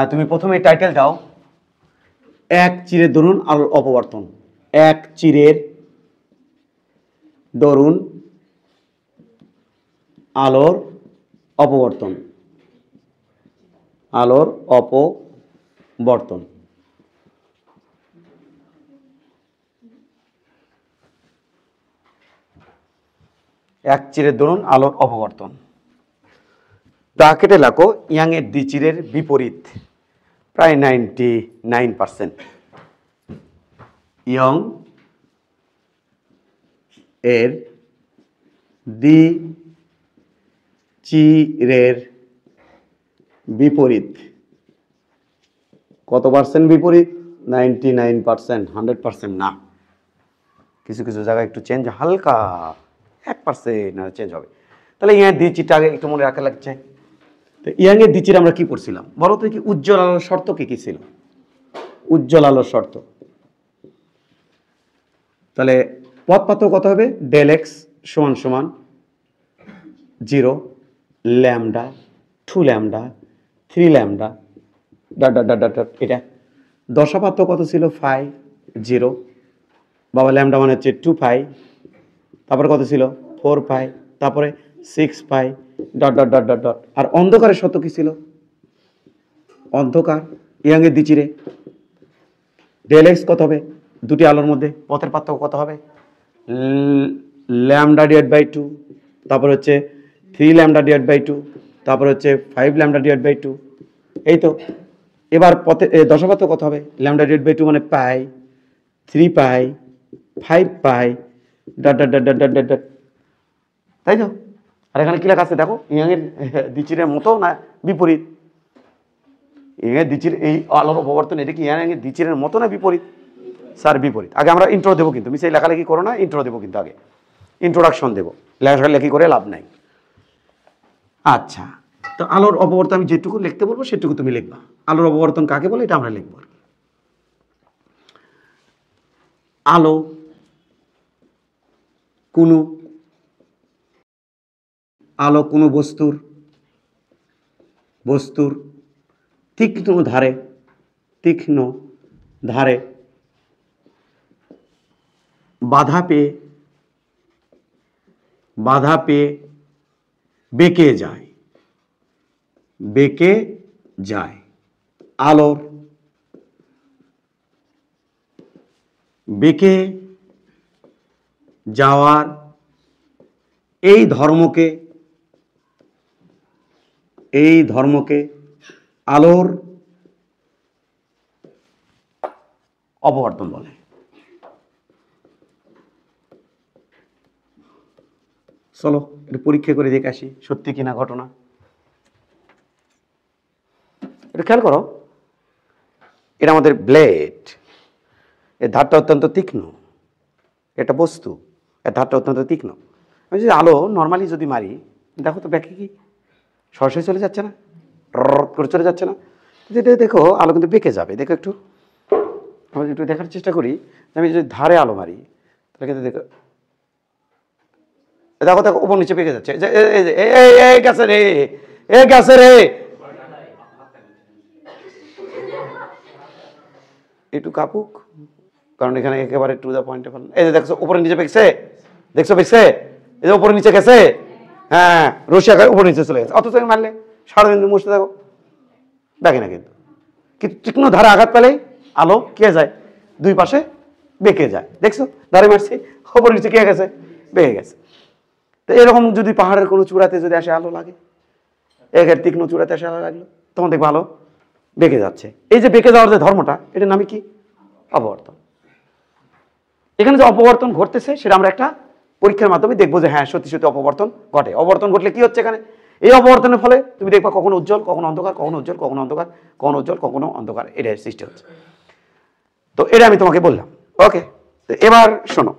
তুমি প্রথমে টাইটেল দাও, এক চিরের দরুন আলোর অপবর্তন। এক চিরের দরুন আলোর অপবর্তন। আলোর অপবর্তন। এক চিরের দরুন আলোর অপবর্তন। ব্র্যাকেটে লেখো ইয়াং এর দ্বিচিরের বিপরীত, প্রায় 99%। ইয়ং এর দ্বিচিরের বিপরীত। কত পার্সেন্ট বিপরীত? 99%, 100% না। কিছু কিছু জায়গায় একটু চেঞ্জ, হালকা 1% চেঞ্জ হবে। তাহলে ইয়াং দ্বিচিরটা আগে একটু মনে রাখা লাগছে। তো ইয়াং এর দ্বিচির আমরা কি পড়ছিলাম বলো তো? কি উজ্জ্বল আলোর শর্ত কি কি ছিল? উজ্জ্বল আলোর শর্ত। তাহলে পথ পার্থক্য কত হবে? ডেল এক্স সমান সমান 0, lambda, 2 lambda, 3 lambda, dot dot dot dot. এটা দশা পার্থক্য কত ছিল? 5, 0। বাবা ল্যামডা মানে হচ্ছে 2 পাই, তারপরে কত ছিল? 4 পাই, তারপরে 6 pi, dot dot dot dot dot. আর অন্ধকারের শর্ত কি ছিল? অন্ধকার ইয়াং এর দ্বিচিরে ডেল এক্স কত হবে? দুটি আলোর মধ্যে পথের পার্থক্য কত হবে? ল্যামডা ডিভাইড বাই 2, তারপর হচ্ছে 3 ল্যামডা ডিভাইড বাই 2, তারপর হচ্ছে 5 ল্যামডা ডিভাইড বাই 2। এই তো। এবার পথে দশা পার্থক্য কত হবে? ল্যামডা ডিভাইড বাই 2 মানে pi, 3 pi, 5 pi, dot dot dot dot dot dot. তাই তো? আর এখানে কি লেখা আছে দেখো, ইয়াং এর দ্বিচিরের মতো না বিপরীত? ইয়াং এর দ্বিচির এই আলোর অপবর্তন, এটা কি ইয়াং এর দ্বিচিরের মতো না বিপরীত? স্যার বিপরীত। আগে আমরা ইন্ট্রো দেবো, কিন্তু মিশে লেখালেখি করো না, ইন্ট্রো দেবো কিন্তু আগে ইন্ট্রোডাকশন দেবো, লেখালেখি করে লাভ নাই। আচ্ছা, তো আলোর অপবর্তন আমি যেটুকু লিখতে বলবো সেটুকু তুমি লিখবা। আলোর অপবর্তন কাকে বলে এটা আমরা লিখবো। আলো কোনো বস্তুর তীক্ষ্ণ ধারে বাধা পেয়ে বেঁকে যায়। আলোর বেঁকে যাওয়ার এই ধর্মকে আলোর অপবর্তন বলে। চলো এটা পরীক্ষা করে দেখে আসি সত্যি কিনা ঘটনা। এটা খেয়াল করো, এটা আমাদের ব্লেড, এর ধারটা অত্যন্ত তীক্ষ্ণ। এটা বস্তু, এর ধারটা অত্যন্ত তীক্ষ্ণ। আমি যদি আলো নর্মালি যদি মারি, দেখো তো ব্যাকে কি সরাসরি চলে যাচ্ছে না, রট করে চলে যাচ্ছে না? যেটা দেখো আলো কিন্তু বেঁকে যাবে। দেখো একটু, আমরা একটু দেখার চেষ্টা করি। আমি যদি ধারে আলো মারি তাহলে কিন্তু দেখো উপর নিচে বেঁকে যাচ্ছে। গেছে রে একটু কাপুক, কারণ এখানে একেবারে টু দ্য পয়েন্টে বলেন। এই যে দেখছো উপরে নিচে বেঁকছে, দেখছো বেঁকছে, এই যে উপরে নিচে গেছে। হ্যাঁ, রশি আকারে উপরে নিচে চলে গেছে। অথচ মারলে সারাদিন মুছতে থাকো, দেখে না। কিন্তু তীক্ষ্ণ ধারে আঘাত পেলেই আলো কে যায়, দুই পাশে বেঁকে যায়। দেখছো ধারে মারছি, উপরে নিচে কে গেছে, বেঁকে গেছে। তো এরকম যদি পাহাড়ের কোনো চূড়াতে যদি আসে আলো লাগে, একের তীক্ষ্ণ চূড়াতে আসে আলো লাগলো, তখন দেখবো আলো বেঁকে যাচ্ছে। এই যে বেঁকে যাওয়ার যে ধর্মটা, এটার নামে কি? অপবর্তন। এখানে যে অপবর্তন ঘটতেছে সেটা আমরা একটা পরীক্ষার মাধ্যমে দেখবো যে হ্যাঁ সত্যি সত্যি অপবর্তন ঘটে। অপবর্তন ঘটলে কি হচ্ছে এখানে? এই অপবর্তনের ফলে তুমি দেখবা কখনো উজ্জ্বল, কখনো অন্ধকার, কখনো উজ্জ্বল, কখনো অন্ধকার, কখনো উজ্জ্বল, কখনো অন্ধকার, এটার সৃষ্টি হচ্ছে। তো এটা আমি তোমাকে বললাম। ওকে, তো এবার শোনো,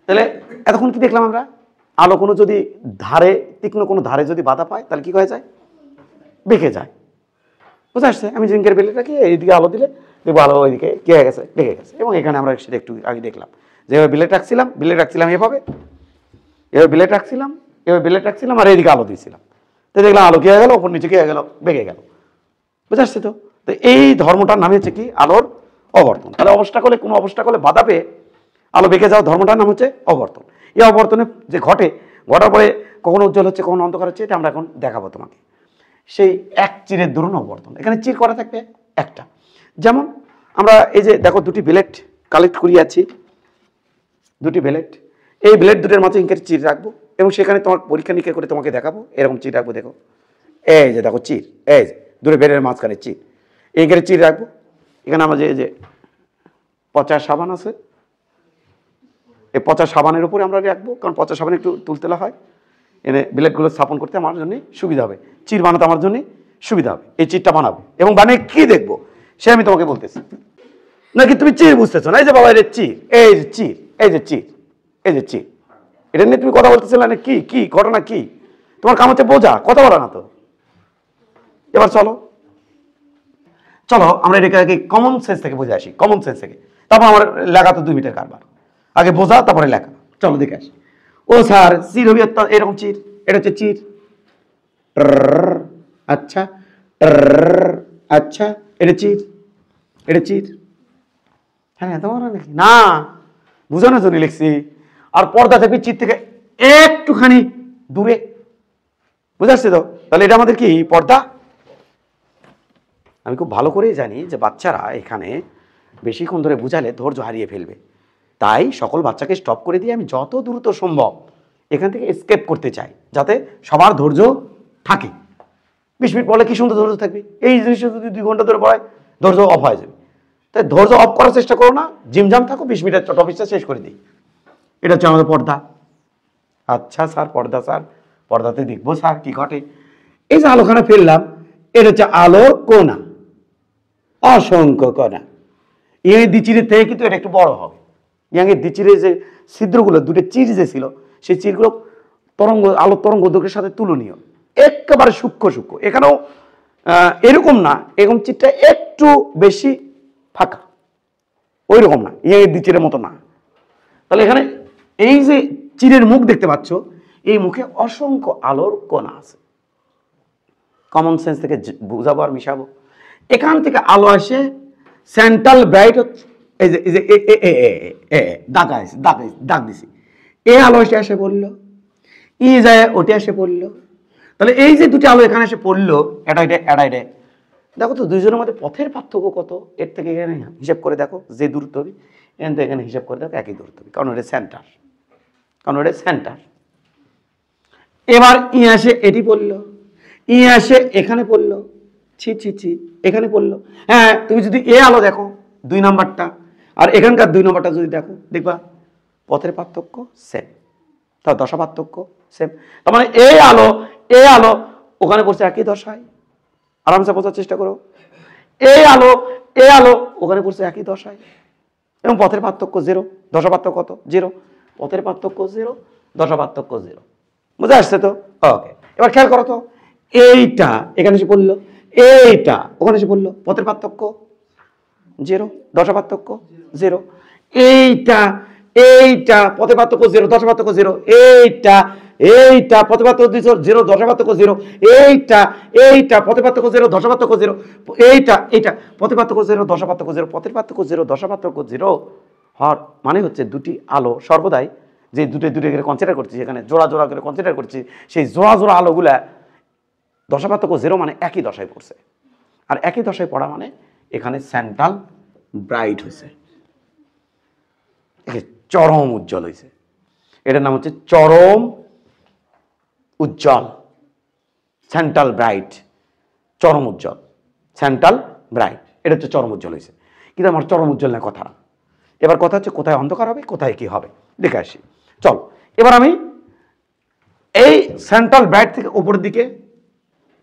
তাহলে এতক্ষণ কি দেখলাম আমরা? আলো কোনো যদি ধারে, তীক্ষ্ণ কোনো ধারে যদি বাধা পায় তাহলে কি হয়ে যায়? বেঁকে যায়। বুঝে আসছে? আমি জিঙ্কের বেলেটাকে এইদিকে আলো দিলে দেখবো আলো ওইদিকে কি হয়ে গেছে, বেঁকে গেছে। এবং এখানে আমরা সেটা একটু আগে দেখলাম, যেভাবে বিলেট রাখছিলাম এভাবে বিলেট রাখছিলাম আর এইদিকে আলো দিয়েছিলাম। তো দেখলাম আলো কি হয়ে গেল, ওপর নিচে কি হয়ে গেল, বেঁকে গেল। বুঝে আসছে তো? তো এই ধর্মটার নাম হচ্ছে কি, আলোর অবর্তন। তাহলে অবস্টাকলে, কোনো অবস্টাকলে বাধা পেয়ে আলো বেঁকে যাওয়া ধর্মটার নাম হচ্ছে অবর্তন। এই অবর্তনে যে ঘটে, ঘটার পরে কখনো উজ্জ্বল হচ্ছে, কখনো অন্ধকার হচ্ছে, এটা আমরা এখন দেখাবো তোমাকে। সেই এক চিরের দরুন অবর্তন, এখানে চির করা থাকবে একটা। যেমন আমরা এই যে দেখো দুটি ব্লেড কালেক্ট করিয়াছি, দুটি ব্লেড, এই ব্লেড দুটোর মাঝে ইঙ্কের চির রাখবো এবং সেখানে তোমার পরীক্ষা নিরীক্ষা করে তোমাকে দেখাবো, এরকম চির রাখবো। দেখো এই যে দেখো চির, এই যে দুটো ব্লেডের মাঝখানে চির, ইঙ্কের চির রাখবো। এখানে আমার যে পচা সাবান আছে, এই পচা সাবানের উপরে আমরা রাখবো, কারণ পচা সাবান একটু তুলতেলা হয়, এনে ব্লেডগুলো স্থাপন করতে আমার জন্য সুবিধা হবে, চির বানাতে আমার জন্য সুবিধা হবে। এই চিরটা বানাবো এবং বানিয়ে কি দেখবো সে আমি তোমাকে বলতেছি, নাকি তুমি চির বুঝতেছো না? এই যে বাবা, এর চির, এই যে চির, এই যে চির, এই যে চির, এটা নিয়ে তুমি কথা বলতেছিলে না? কি কি ঘটনা কি তোমার কাম হচ্ছে বোঝা, কথা বলা না তো। এবার চলো চলো আমরা এটাকে আগে কমন সেন্স থেকে বুঝে আসি, কমন সেন্স থেকে। তারপর আমার লেখা তো 2 মিনিটের কারবার, আগে বোঝা তারপরে লেখা। চলো দেখে আসি। ও স্যার, চির হবে এরকম চির, এটা হচ্ছে চির। আচ্ছা, আচ্ছা, এটা চির, এটা চির। হ্যাঁ তোমার নাকি না বুঝানোর জন্য লিখছি। আর পর্দা থাকবে চির থেকে একটুখানি দূরে, বুঝে আসছে তো? তাহলে এটা আমাদের কি পর্দা। আমি খুব ভালো করেই জানি যে বাচ্চারা এখানে বেশিক্ষণ ধরে বুঝালে ধৈর্য হারিয়ে ফেলবে, তাই সকল বাচ্চাকে স্টপ করে দিয়ে আমি যত দ্রুত সম্ভব এখান থেকে এসকেপ করতে চাই, যাতে সবার ধৈর্য থাকে। 20 মিনিট পরে কি সুন্দর ধৈর্য থাকবে, এই জিনিসটা যদি 2 ঘন্টা ধরে পড়ায় ধৈর্য অফ হয়ে যাবে। তাই ধৈর্য অফ করার চেষ্টা করো না, জিমজাম থাকো, 20 মিনিটের টপিকটা শেষ করে দিই। এটা হচ্ছে আমাদের পর্দা। আচ্ছা স্যার, পর্দা স্যার, পর্দাতে দেখবো স্যার কি ঘটে। এই যে আলোখানা ফেললাম, এটা হচ্ছে আলোর কোনা, অসংখ্য কণা। ইয়াং দ্বিচিরের থেকে কিন্তু এটা একটু বড় হবে। ইয়াংয়ের দ্বিচিরের যে ছিদ্রগুলো, দুটো চির যে ছিল, সেই চিরগুলো তরঙ্গ, আলোর তরঙ্গ দৈর্ঘ্যের সাথে তুলনীয়, একেবারে সূক্ষ্ম সূক্ষ্ম। এখানেও এরকম না, এরকম চিরটা একটু বেশি ফাঁকা, ওই রকম না, ইয়াংয়ের দ্বিচিরের মতো না। তাহলে এখানে এই যে চিরের মুখ দেখতে পাচ্ছ, এই মুখে অসংখ্য আলোর কণা আছে। কমন সেন্স থেকে বুঝাবো আর মিশাবো। এখান থেকে আলো আসে, সেন্ট্রাল ব্রাইট, এই যে দাগ দিছি, এই আলো এসে পড়লো, ই যায় ওটা এসে পড়লো। তাহলে এই যে দুটি আলো এখানে এসে পড়লো, এটা দেখো তো দুইজনের মধ্যে পথের পার্থক্য কত। এর থেকে এখানে হিসাব করে দেখো, যে দূরত্ব হবে এখান থেকে এখানে হিসাব করে দেখো একই দূরত্ব হবে, কারণ এটা সেন্টার, কারণ এটা সেন্টার। এবার ই আসে এটি পড়লো, ই আসে এখানে পড়লো, ছি এখানে পড়লো। হ্যাঁ, তুমি যদি এ আলো দেখো 2 নাম্বারটা আর এখানকার 2 নাম্বারটা যদি দেখো, দেখবা পথের পার্থক্য সেম, তার দশা পার্থক্য সেম। তার মানে এ আলো ওখানে পড়ছে একই দশায়, আরামসে বোঝার চেষ্টা করো। এ আলো ওখানে পড়ছে একই দশায় এবং পথের পার্থক্য 0, দশা পার্থক্য কত? 0। পথের পার্থক্য 0, দশা পার্থক্য 0। বুঝে আসছে তো? ওকে, এবার খেয়াল করো তো, এইটা এখানে এসে পড়লো, এইটা ওখানে এসে পড়লো, পথের পার্থক্য 0, দশা পার্থক্য 0। এইটা পথের পার্থক্য 0, দশা পার্থক্য 0। এইটা পথের পার্থক্য 0, দশা পার্থক্য 0। এইটা পথের পার্থক্য 0, দশা পার্থক্য 0। এইটা পথের পার্থক্য 0, দশা পার্থক্য 0। পথের পার্থক্য 0, দশা পার্থক্য 0 হওয়ার মানে হচ্ছে দুটি আলো সর্বদাই যে দুটো করে কনসিডার করছি, এখানে জোড়া করে কনসিডার করছি, সেই জোড়া আলোগুলা দশা পার্থক্য 0 মানে একই দশায় পড়ছে। আর একই দশায় পড়া মানে এখানে সেন্ট্রাল ব্রাইট হয়েছে, চরম উজ্জ্বল হয়েছে। এটার নাম হচ্ছে চরম উজ্জ্বল, সেন্ট্রাল ব্রাইট, চরম উজ্জ্বল, সেন্ট্রাল ব্রাইট, এটা হচ্ছে চরম উজ্জ্বল হয়েছে। কিন্তু আমার চরম উজ্জ্বল না কথা। এবার কথা হচ্ছে কোথায় অন্ধকার হবে, কোথায় কি হবে দেখে আসি। চল, এবার আমি এই সেন্ট্রাল ব্রাইট থেকে উপরের দিকে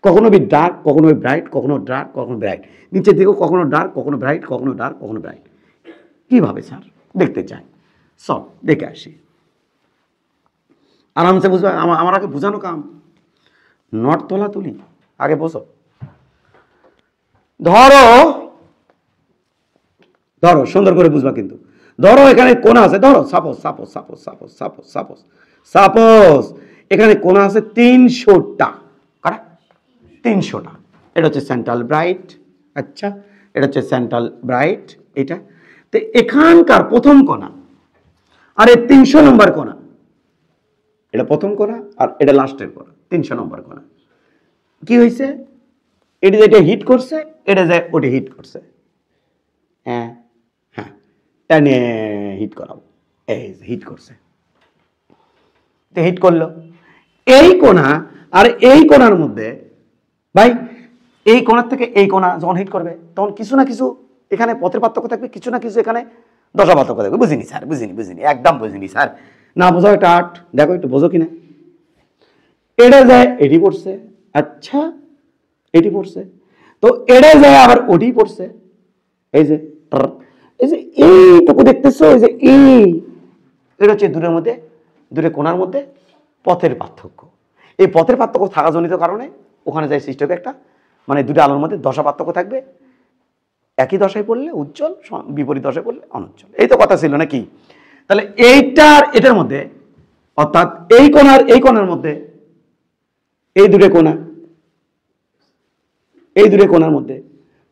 কখনো ডার্ক, কখনো ব্রাইট, কখনো ডার্ক, কখনো ব্রাইট, নিচের দিকেও কখনো ডার্ক, কখনো ব্রাইট, কখনো ডার্ক, কখনো ব্রাইট। কিভাবে স্যার দেখতে চাই? সব দেখে আসি, আরামসে বুঝবে। আমার আগে বুঝানো কাম, নট তোলা তুলি, আগে বোঝো। ধরো সুন্দর করে বুঝবা কিন্তু। ধরো এখানে কোণা আছে, ধরো সাপোজ এখানে কোণা আছে 300টা, কারা 300টা। এটা হচ্ছে সেন্ট্রাল ব্রাইট। আচ্ছা, এটা হচ্ছে সেন্ট্রাল ব্রাইট। এটা তো এখানকার প্রথম কোণা আর এই 300 নম্বর কোণা, এটা প্রথম কোণা আর এটা লাস্টের কোণা, 300 নম্বর কোণা। কি হয়েছে? এটা যেটা হিট করছে, এটা যায় ওটা হিট করছে। হ্যাঁ হ্যাঁ, টানে হিট করাবো। এই হিট করছে, হিট করলো। এই কোণা আর এই কোণার মধ্যে ভাই, এই কোণার থেকে এই কোণা যখন হিট করবে তখন কিছু না কিছু এখানে পথের পার্থক্য থাকবে, কিছু না কিছু এখানে দশা পার্থক্য থাকবে। বুঝিনি স্যার, বুঝিনি, একদম বুঝিনি স্যার। না বোঝাও একটা আর্ট, দেখো একটু বোঝো কিনা। এটা যায় এটি পড়ছে, আচ্ছা এটি পড়ছে, তো এটা যায় আবার ওটি পড়ছে। এই যে এইটুকু দেখতেছো, এই যে এটা হচ্ছে দূরের মধ্যে, দূরে কোণার মধ্যে পথের পার্থক্য। এই পথের পার্থক্য থাকা জনিত কারণে ওখানে যায় সৃষ্টি হবে একটা, মানে দুটো আলোর মধ্যে দশা পার্থক্য থাকবে। একই দশায় পড়লে উজ্জ্বল, বিপরীত দশায় পড়লে অনুজ্জ্বল। এই তো কথা ছিল নাকি? তাহলে এইটার এটার মধ্যে, অর্থাৎ এই কোণার এই কোণার মধ্যে, এই দুটো কোণা, এই দুটো কোণার মধ্যে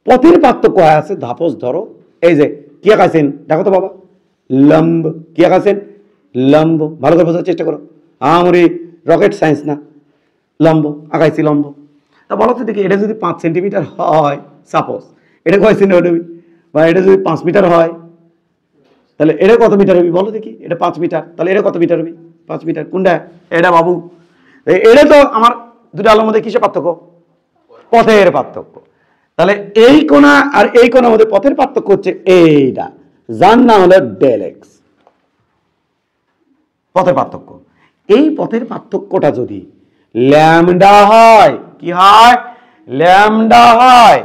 পথের পার্থক্য আছে। ধাপস ধরো, এই যে কি আঁকাছেন দেখো তো বাবা, লম্ব। কি আঁকাছেন? লম্ব। ভালো করে বোঝার চেষ্টা করো, আমরি রকেট সায়েন্স না, লম্ব আঁকাইছি, লম্ব। তা বলো তো দেখি, এটা যদি 5 সেন্টিমিটার হয় সাপোজ, এটা কয় সেন্টিমিটার হবে? বা এটা যদি 5 মিটার হয়, তাহলে এটা কত মিটার হবে বলো দেখি? এটা 5 মিটার, তাহলে এটা কত মিটার হবে? 5 মিটার। কোনটা? এটা বাবু। এটা তো আমার দুটো আলোর মধ্যে কিসের পার্থক্য? পথের পার্থক্য। তাহলে এই কোণা আর এই কোণার মধ্যে পথের পার্থক্য হচ্ছে এইটা, যার নাম হলো ডেল এক্স, পথের পার্থক্য। এই পথের পার্থক্যটা যদি ল্যামডা হয়, কি হয়? ল্যামডা হয়,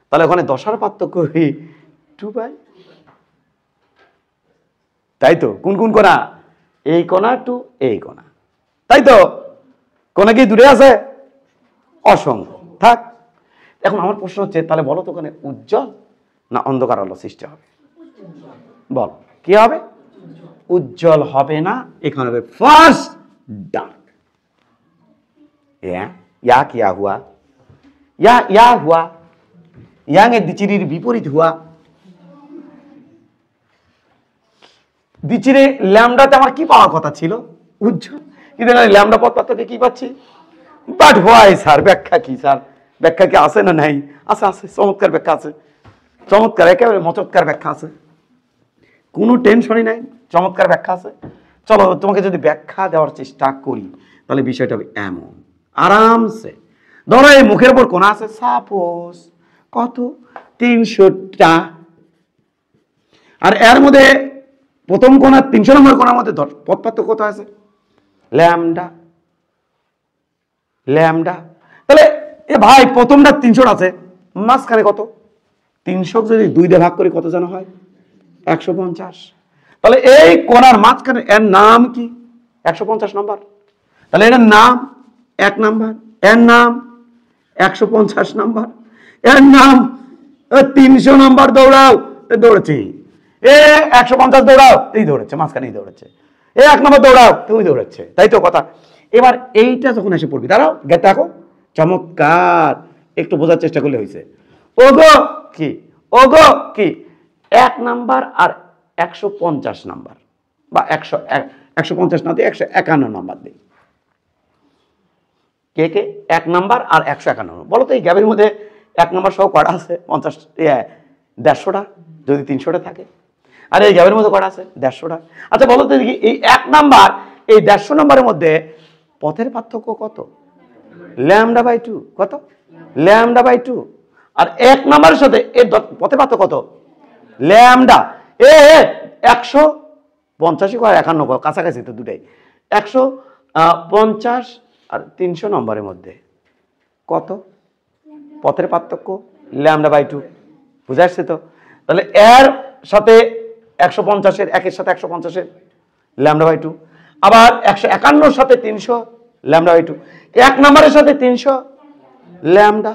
তাহলে ওখানে দশার পার্থক্য 2 তাই তো? কোন কোন কোণা? এই কোণা টু এই কোণা, তাই তো? কোণা কি দূরে আছে? অসংখ্য। থাক। এখন আমার প্রশ্ন হচ্ছে, তাহলে বলো তো ওখানে উজ্জ্বল না অন্ধকার আলো সৃষ্টি হবে? বল কি হবে? উজ্জ্বল হবে না, এখানে হবে ফার্স্ট ডার্ক। ইয়া কিয়া হুয়া? ইয়া হুয়া, ইয়াং এর দিচিরির বিপরীত হুয়া। দিচিরে ল্যামডাতে আমার কি পাওয়ার কথা ছিল? উজ্জ্বল। কিন্তু ল্যামডা পথ পার্থক্যে কি পাচ্ছি? But why sir? ব্যাখ্যা কি স্যার? ব্যাখ্যা কি আছে না নাই? আছে, আছে, চমৎকার ব্যাখ্যা আছে, চমৎকার, একেবারে মচৎকার ব্যাখ্যা আছে, কোনো টেনশনই নাই, চমৎকার ব্যাখ্যা আছে। চলো তোমাকে যদি ব্যাখ্যা দেওয়ার চেষ্টা করি, তাহলে বিষয়টা হবে এমন, আরামসে ধরো এই মুখের উপর কোণা আছে সাপোজ কত? 300টা। আর এর মধ্যে প্রথম কোণা 300 নম্বর কোণার মধ্যে পথ পার্থক্য কত আছে? ল্যামডা। ল্যামডা। তাহলে এ ভাই প্রথমটা 300 আছে, মাঝখানে কত? 300 যদি 2 দিয়ে ভাগ করি কত যেন হয়? 150। তাহলে এই কোণার মাঝখানে এর নাম কি? 150 নম্বর। তাহলে এটার নাম 1 নাম্বার, এর নাম 150 নাম্বার, এর নাম 300 নাম্বার। দৌড়াও, দৌড়েছি। এ 150 দৌড়াও, এই দৌড়েছে, মাঝখানেই দৌড়েছে। এ 1 নম্বর দৌড়াও, তুমি দৌড়াচ্ছে, তাই তো কথা? এবার এইটা যখন এসে পড়বি, দাঁড়াও দেখো, চমৎকার, একটু বোঝার চেষ্টা করলে হয়েছে। ওগো কি? ওগো কি? 1 নাম্বার আর 150 নাম্বার, বা 150 না দিয়ে 151 নাম্বার দিই। কে কে? 1 নাম্বার আর 151। বলো তো এই গ্যাপের মধ্যে 1 নাম্বার সহ কটা আছে? 150টা যদি 300টা থাকে। আর এই গ্যাপের মধ্যে কটা আছে? 150টা। আচ্ছা বলো তো দেখি, এই 1 নাম্বার এই 150 নম্বরের মধ্যে পথের পার্থক্য কত? Lambda by 2। কত? Lambda by 2। আর 1 নাম্বারের সাথে এর পথের পার্থক্য কত? ল্যামডা। 150 কয় 51 কাছাকাছি তো দুটাই। 150 আর 300 নম্বরের মধ্যে কত পথের পার্থক্য? Lambda by 2। বুঝে আসছে তো? তাহলে এর সাথে 150-এর, একের সাথে 150-এর ল্যামডা বাই 2, আবার 151-র সাথে 300 ল্যামডা বাই 2, 1 নম্বরের সাথে 300 ল্যামডা।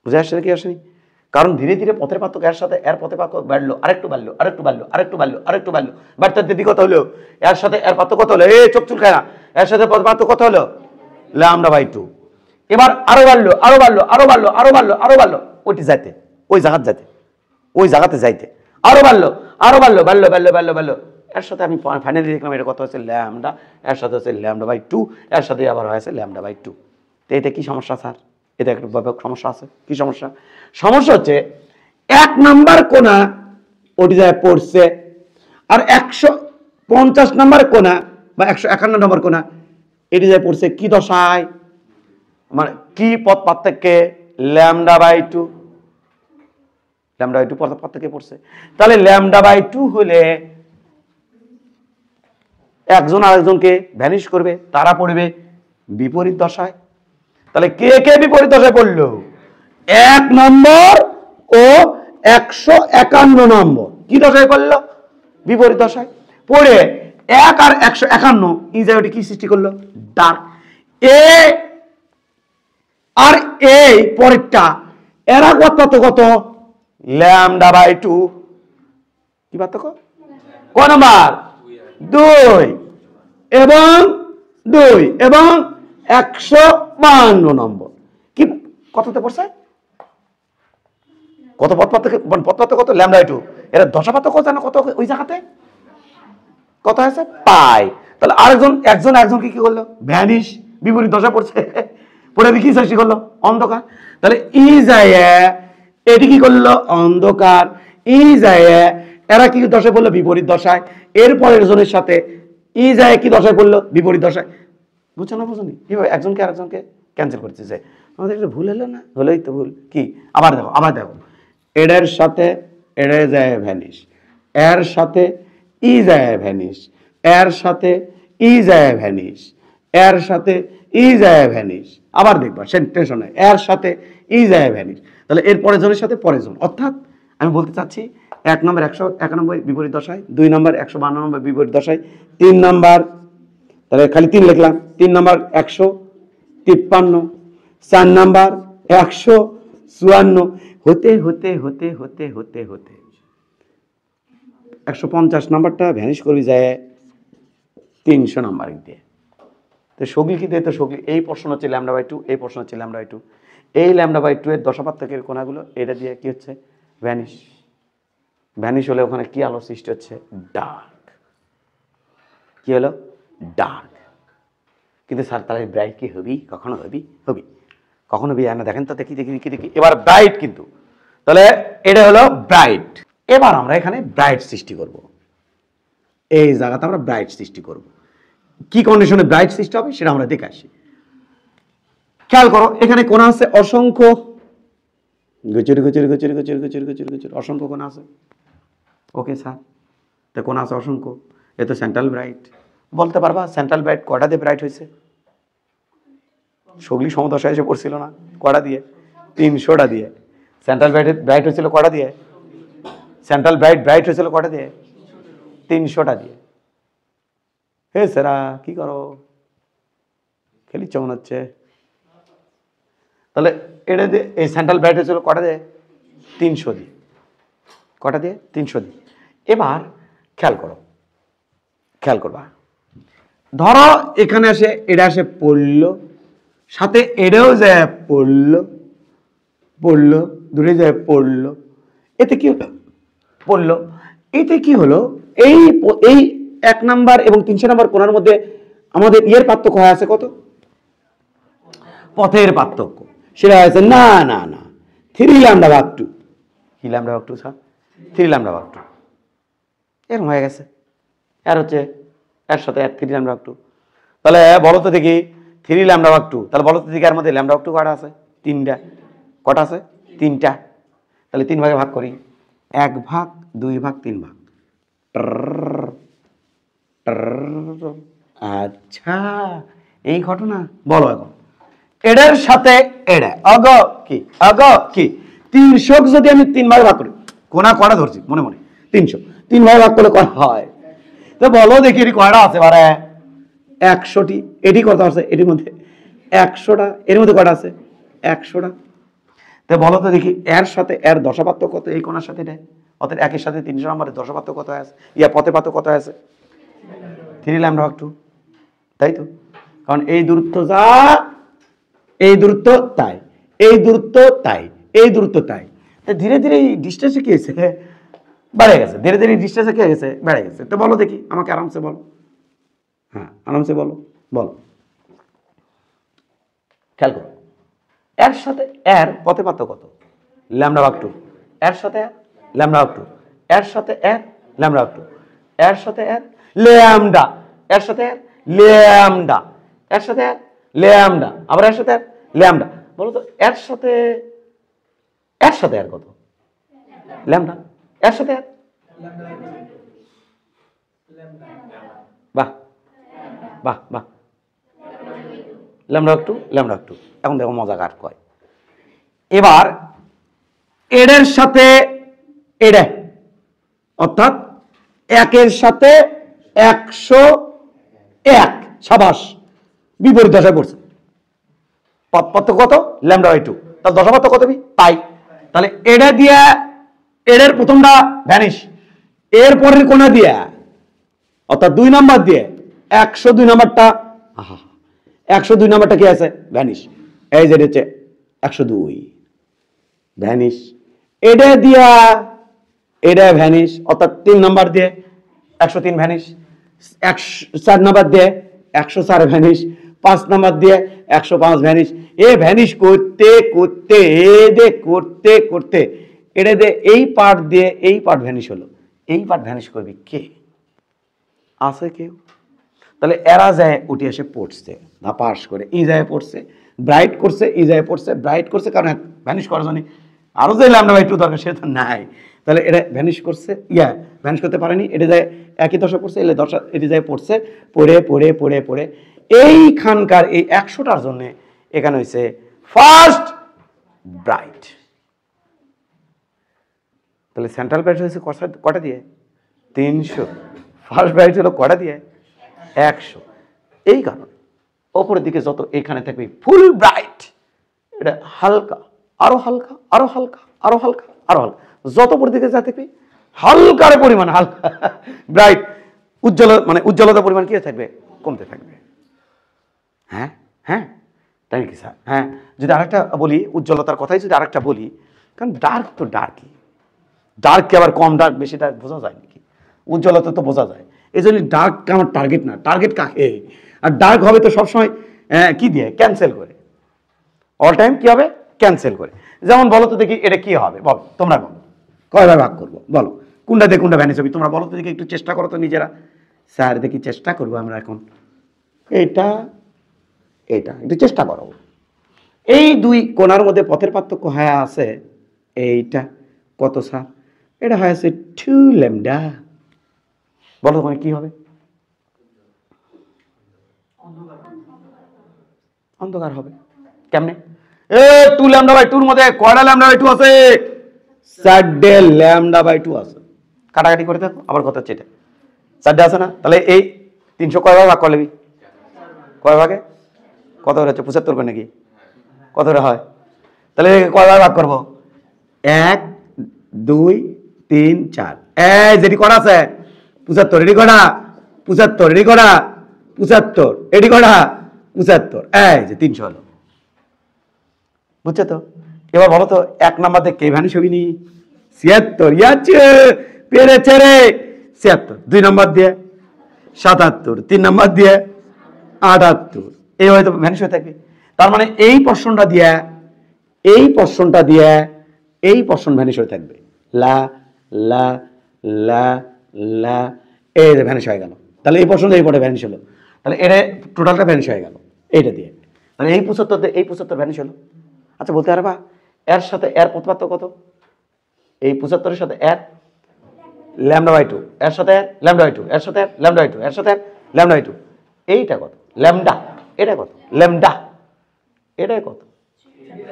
বুঝে আসছে কি আসেনি? কারণ ধীরে ধীরে পথের পার্থক্য এর সাথে এর পথের পার্থক্য বাড়লো, আরেকটু বাড়লো, আরেকটু বাড়লো, আরেকটু বাড়লো, আরেকটু বাড়লো, বাড়তে দিদি কত হলো? এর সাথে এর পার্থক্য কত হলো? চোখ চুলকায় না। এর সাথে পথের পার্থক্য কত হলো? Lambda by 2। এবার আরো বাড়লো, আরো বাড়লো, আরো বাড়লো, আরো বাড়লো, আরো বাড়লো, ওইটি যাইতে, ওই জায়গাতে যাইতে, ওই জায়গাতে যাইতে আরো বাড়লো, আরো বাড়লো, বাড়লো, বাড়লো, বাড়লো, বাড়লো। এর সাথে আমি ফাইনালি দেখলাম এটা কত হচ্ছে ল্যামডা, এর সাথে হচ্ছে ল্যামডা বাই 2, এর সাথে আবার হয়েছে ল্যামডা বাই 2। তো এটা কি সমস্যা স্যার? এটা একটা ব্যাপক সমস্যা আছে। কি সমস্যা? সমস্যা হচ্ছে 1 নাম্বার কোণা ওটি যায় পড়ছে, আর 150 নাম্বার কোণা বা 151 নম্বর কোণা এটি যায় পড়ছে কি দশায়, মানে কি পথ পার্থক্যে? ল্যামডা বাই 2, ল্যামডা বাই 2 পথ পার্থক্যে পড়ছে। তাহলে ল্যামডা বাই 2 হলে একজন আরেকজনকে ভ্যানিশ করবে, তারা পড়বে বিপরীত দশায়। তাহলে কে কে বিপরীত দশায় পড়লো? 1 নম্বর ও 151 নম্বর কি দশায় পড়লো? বিপরীত দশায়। পড়ে 1 আর 151 ইজায়টি কি সৃষ্টি করলো? ডার্ক। এ আর এই পরেরটা এরা কত? Lambda by 2। কি পার্থক্য? ক নাম্বার? 2 এবং 152 নম্বর। কি কততে পড়ছে? কত পথ পার্থক্য? পথ পার্থক্য কত? Lambda by 2। এরা দশা পার্থক্য জানো কত ওই জায়গাতে? কত আছে? পাই। তাহলে একজনকে কি করলো? ভ্যানিশ, বিপরীত দশা পড়ছে, পড়ে কি সৃষ্টি করলো? অন্ধকার। তাহলে ই যায় এটি কি করলো? অন্ধকার। ই যায় এরা কি দশায় পড়লো? বিপরীত দশায়। এরপরের জনের সাথে ই যায় কি দশায় পড়লো? বিপরীত দশায়। বুঝছো না? বুঝুনি কিভাবে একজনকে আরেকজনকে ক্যান্সেল করতেছে? আমাদের এটা ভুল হলো না? হলোই তো ভুল। কি? আবার দেখো এটার সাথে এটা যায় ভ্যানিশ, এর সাথে ই যায় ভ্যানিশ, এর সাথে ই যায় ভ্যানিশ, এর সাথে ই যায় ভ্যানিশ। আবার দেখবা টেনশন নাই, এর সাথে ই যায় ভ্যানিশ। তাহলে এর পরের জনের সাথে পরের জন, অর্থাৎ আমি বলতে চাচ্ছি 1 নম্বর 191 বিপরীত দশায়, 2 নম্বর 152 নম্বর বিপরীত দশায়, 3 নম্বর, তাহলে খালি 3 লিখলাম, 3 নম্বর 153, 4 নম্বর 154, হতে 150 নাম্বারটা ভ্যানিশ করবি যায় 300 নাম্বার দিয়ে। তো সগলি কি দেয়? তো সগলি এই প্রশ্ন হচ্ছে ল্যামডা বাই 2, এই প্রশ্ন হচ্ছে ল্যামডা বাই 2। এই ল্যামডা বাই 2 এর দশা পার্থক্যের কোণাগুলো এটা দিয়ে কি হচ্ছে? ভ্যানিশ। ভ্যানিশ হলে ওখানে কি আলো সৃষ্টি হচ্ছে? ডার্ক। কি হলো? ডার্ক। কিন্তু স্যার তাহলে ব্রাইট কি হবি? কখনো হবি? কখনো হবি না? দেখেন তো, দেখি। এবার ব্রাইট কিন্তু, তাহলে এটা হলো ব্রাইট। এবার আমরা এখানে ব্রাইট সৃষ্টি করব। এই জায়গাতে আমরা ব্রাইট সৃষ্টি করব। কি কন্ডিশনে ব্রাইট সৃষ্টি হবে সেটা আমরা দেখে আসি। খেয়াল করো, এখানে কোণা আছে অসংখ্য, গোচর অসংখ্য কোণা আছে। ওকে স্যার, তো কোণা আছে অসংখ্য, এ তো সেন্ট্রাল ব্রাইট। বলতে পারবা সেন্ট্রাল ব্রাইট কটা দিয়ে ব্রাইট হয়েছে? সগলি সমদশা এসে পড়ছিল না? কটা দিয়ে? 300টা দিয়ে। সেন্ট্রাল ব্রাইট হয়েছিল কটা দিয়ে? সেন্ট্রাল ব্রাইট হয়েছিল কটা দিয়ে? 300টা দিয়ে। হে সেরা কি করো? খেলি চমন হচ্ছে। তাহলে এটা দিয়ে এই সেন্ট্রাল ব্রাইট হয়েছিল কটা দিয়ে? 300 দিয়ে। কটা দিয়ে? 300 দিয়ে। এবার খেয়াল করবা, ধরো এখানে আসে, এটা আসে পড়লো, সাথে এটাও যায় পড়লো, দূরে যায় পড়লো, এতে কি পড়লো? এতে কি হলো? এই 1 নাম্বার এবং 300 নাম্বার কোণার মধ্যে আমাদের ইয়ের পার্থক্য হয়ে আছে কত? পথের পার্থক্য। সেটা হয়েছে না 3 ল্যামডা ভাগ 2। কি ল্যামডা ভাগ 2 স্যার? 3 ল্যামডা ভাগ 2 এরকম হয়ে গেছে। আর হচ্ছে এর সাথে 3 ল্যামডা ভাগ 2। তাহলে বলো তো দেখি 3 ল্যামডা ভাগ 2, তাহলে বলো তো দেখি এর মধ্যে ল্যামডা ভাগ 2 কটা আছে? 3টা। কটা আছে? 3টা। তাহলে 3 ভাগে ভাগ করি, 1 ভাগ, 2 ভাগ, 3 ভাগ। আচ্ছা, এই ঘটনা। বলো এখন এটার সাথে এটা অগ কি 300 যদি আমি 3 ভাগে ভাগ করি, কোনা কটা ধরছি মনে 300, 3 ভাগে ভাগ করলে কটা হয়? তো বলো দেখি এটি কয়টা আছে? বারে 100টি। এটি কত আছে? এটির মধ্যে 100টা। এর মধ্যে কয়টা আছে? 100টা। তো বলো তো দেখি এর সাথে এর দশা পার্থক্য কত? এই কোণার সাথে এটা, অর্থাৎ 1 এর সাথে 300 নম্বরের দশা পার্থক্য কত আছে? পথের পার্থক্য কত আছে? 3 ল্যামডা ভাগ 2, তাই তো? কারণ এই দূরত্ব যা, এই দূরত্ব তাই, এই দূরত্ব তাই, এই দূরত্ব তাই। ধীরে ধীরে এই ডিস্টেন্সে কি হয়েছে, বেড়ে গেছে। ধীরে ধীরে ডিস্টেন্সে কি হয়েছে, বেড়ে গেছে। তো বলো দেখি, আমাকে আরামসে বলো। হ্যাঁ, আরামসে বলো, বলো। খেয়াল করো, এর সাথে এর পথে পার্থক্য কত? λ/2। এর সাথে λ/2, এর সাথে এর λ/2, এর সাথে এর ল্যামডা, এর সাথে এর ল্যামডা, এর সাথে এর ল্যামডা, আবার এর সাথে এর ল্যামডা। বলো তো এর সাথে এর কত? ল্যামডা। এর সাথে এর, বাহ বাহ বাহ, λ/2। এখন দেখো মজা কার কয়। এবার এর সাথে এডে, অর্থাৎ একের সাথে 101, সাবাস, বিপরীত দশায় পড়ছে। পার্থক্য কত? λ/2। তাহলে দশা পার্থক্য কত পাই। তাহলে এডে দিয়া এডের প্রথমটা ভ্যানিশ, এর পরের কোণা দিয়া অর্থাৎ 2 নাম্বার দিয়ে 102 নাম্বারটা, 102 নাম্বারটা কি আছে? ভ্যানিশ। এই যে হচ্ছে 102 ভ্যানিশ। এটা দিয়া এটা ভ্যানিশ, অর্থাৎ 3 নাম্বার দিয়ে 103 ভ্যানিশ, 4 নাম্বার দিয়ে 104 ভ্যানিশ, 5 নাম্বার দিয়ে 105 ভ্যানিশ। এ ভ্যানিশ করতে করতে করতে করতে এটা দিয়ে এই পার্ট দিয়ে এই পার্ট ভ্যানিশ হলো। এই পার্ট ভ্যানিশ করবি কে? আছে কেউ? তাহলে এরা যায় উঠে এসে পড়ছে না, পাস করে এই যায় পড়ছে, ব্রাইট করছে, এই যায় পড়ছে, ব্রাইট করছে, কারণ ভ্যানিশ করার জন্য আরো যে λ/2 দরকার সে তো নাই। তাহলে এটা ভ্যানিশ করছে, ভ্যানিশ করতে পারেনি, এটা যায় একই দশা পড়ছে, এলে দশা এটি যায় পড়ছে, পড়ে পড়ে পড়ে পড়ে এইখানকার এই 100টার জন্য এখানে হয়েছে ফার্স্ট ব্রাইট। তাহলে সেন্ট্রাল ব্রাইট হয়েছে কটা দিয়ে? 300। ফার্স্ট ব্রাইট হলো কটা দিয়ে? 100। এই কারণে ওপরের দিকে যত এখানে থাকবে ফুল ব্রাইট, এটা হালকা, আরো হালকা, আরো হালকা, আরো হালকা, আরো হালকা, যত উপরের দিকে যা থাকবে হালকার পরিমাণ হালকা ব্রাইট, মানে উজ্জ্বলতার পরিমাণ কি থাকবে? কমতে থাকবে। হ্যাঁ হ্যাঁ, তাই নাকি স্যার? হ্যাঁ, যদি আরেকটা বলি, উজ্জ্বলতার কথাই যদি আরেকটা বলি, কারণ ডার্ক তো ডার্কই, ডার্ককে আবার কম ডার্ক বেশি ডার্ক বোঝা যায় নাকি? উজ্জ্বলতা তো বোঝা যায়। এই জন্য ডার্ক আমার টার্গেট না, টার্গেট কাকে? আর ডার্ক হবে তো সবসময় কি দিয়ে? ক্যান্সেল করে, অল টাইম কি হবে? ক্যান্সেল করে। যেমন বলো তো দেখি এটা কি হবে, বলো তোমরা, বলো কয়বার ভাগ করবো, বলো কোনটা দিয়ে কোনটা ভ্যানিশ হবে? তোমরা বলো তো দেখি, একটু চেষ্টা করো তো নিজেরা। স্যার দেখি চেষ্টা করবো আমরা এখন, এটা এটা একটু চেষ্টা করো। এই দুই কোণার মধ্যে পথের পার্থক্য হয়ে আছে এইটা কত স্যার? এটা হয়ে আছে 2 ল্যামডা। বলো তোমার কি হবে? অন্ধকার হবে। কেমনে? 2 λ/2 মধ্যে কয়টা λ/2 আছে? 4টে λ/2 আছে। কাটাকাটি করে দেখো, আবার কত হচ্ছে? এটা 4টে আছে না? তাহলে এই 300 কয়বার ভাগ করলে? কয় ভাগে? কত হচ্ছে? 75 করে নাকি? কত হয়? তাহলে কয়বার ভাগ করবো? 1 2 3 4। এই যেটি করা আছে 75, এটি করা 75, এটি করা 75, এটি করা 75, এই যে 300 হলো। বুঝছো তো? এবার বলো তো 1 নাম্বার দিয়ে কে ভ্যানিশ হবিনি? 76। ইয়াচ্ছে পেরেছে রে, 76। 2 নাম্বার দিয়ে 77, 3 নাম্বার দিয়ে 78, এই হয়তো ভ্যানিশ হয়ে থাকবে। তার মানে এই পোরশনটা দিয়ে এই পোরশনটা দিয়ে এই পোরশন ভ্যানিশ হয়ে থাকবে। লা লা লা লা, এই যে ভ্যানিশ হয়ে গেল। তাহলে এই পোরশন এই পরে ভ্যানিশ হলো, তাহলে এটা টোটালটা ভ্যানিশ হয়ে গেল এইটা দিয়ে। তাহলে এই 75 দিয়ে এই 75 ভ্যানিশ হলো। আচ্ছা বলতে পারবা এর সাথে এর পথ পার্থক্য কত? এই 75-এর সাথে এর λ/2, এর সাথে λ/2, এর সাথে λ/2, এর সাথে λ/2, এইটা কত? ল্যামডা। এটা কত? ল্যামডা। এটা কত?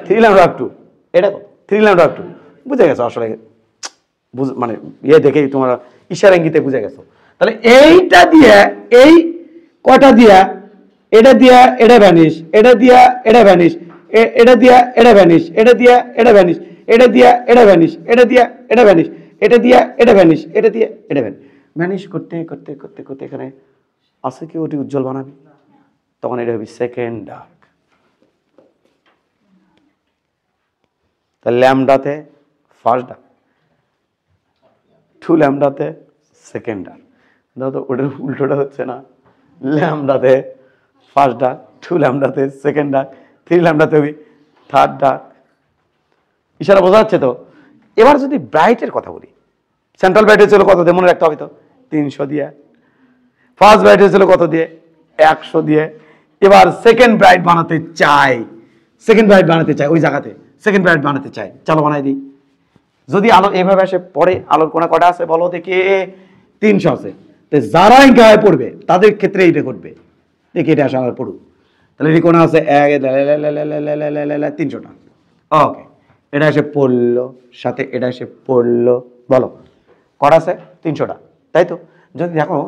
3 λ/2। এটা কত? 3 λ/2। বুঝে গেছো? আসলে মানে ইয়ে দেখেই তোমরা ইশারা ইঙ্গিতে বুঝে গেছো। তাহলে এইটা দিয়ে এই কয়টা দিয়া, এটা দিয়া এটা ভ্যানিশ, এটা দিয়া এটা ভ্যানিশ, এটা দিয়া এটা ভ্যানিশ, এটা দিয়া এটা ভ্যানিশ, এটা দিয়া এটা ভ্যানিশ, এটা দিয়া এটা ভ্যানিশ, এটা দিয়া এটা ভ্যানিশ, এটা দিয়া এটা ভ্যানিশ, ভ্যানিশ করতে করতে করতে করতে এখানে আছে কি ওটি উজ্জ্বল বানাবি, তখন এটা হবে সেকেন্ড ডার্ক। তাহলে ল্যামডাতে ফার্স্ট ডার্ক, 2 ল্যামডাতে সেকেন্ড ডার্ক। তো ওটার উল্টোটা হচ্ছে না, ল্যামডাতে ফার্স্ট ডার্ক, 2 ল্যামডাতে সেকেন্ড ডার্ক, 3 ল্যামডাতে থার্ড ডার্ক। ইশারা বোঝা যাচ্ছে তো? এবার যদি ব্রাইটের কথা বলি, সেন্ট্রাল ব্রাইট হয়েছিল কত দিয়ে মনে রাখতে হবে তো? 300 দিয়ে। ফার্স্ট ব্রাইট হয়েছিল কত দিয়ে? 100 দিয়ে। এবার সেকেন্ড ব্রাইট বানাতে চাই, সেকেন্ড ব্রাইট বানাতে চাই, ওই জায়গাতে সেকেন্ড ব্রাইট বানাতে চাই, চলো বানাই দিই। যদি আলো এইভাবে আসে পড়ে, আলোর কোনা কটা আছে বলো দেখি? 300 আছে। তো যারা গায়ে পড়বে তাদের ক্ষেত্রে এইটা ঘটবে। দেখি এটা আসে আলোর পড়ুক। তাহলে এই কোনা আছে 300টা। ওকে, এটা এসে পড়লো, সাথে এটা এসে পড়লো, বলো কটা আছে? 300টা, তাই তো? যদি দেখো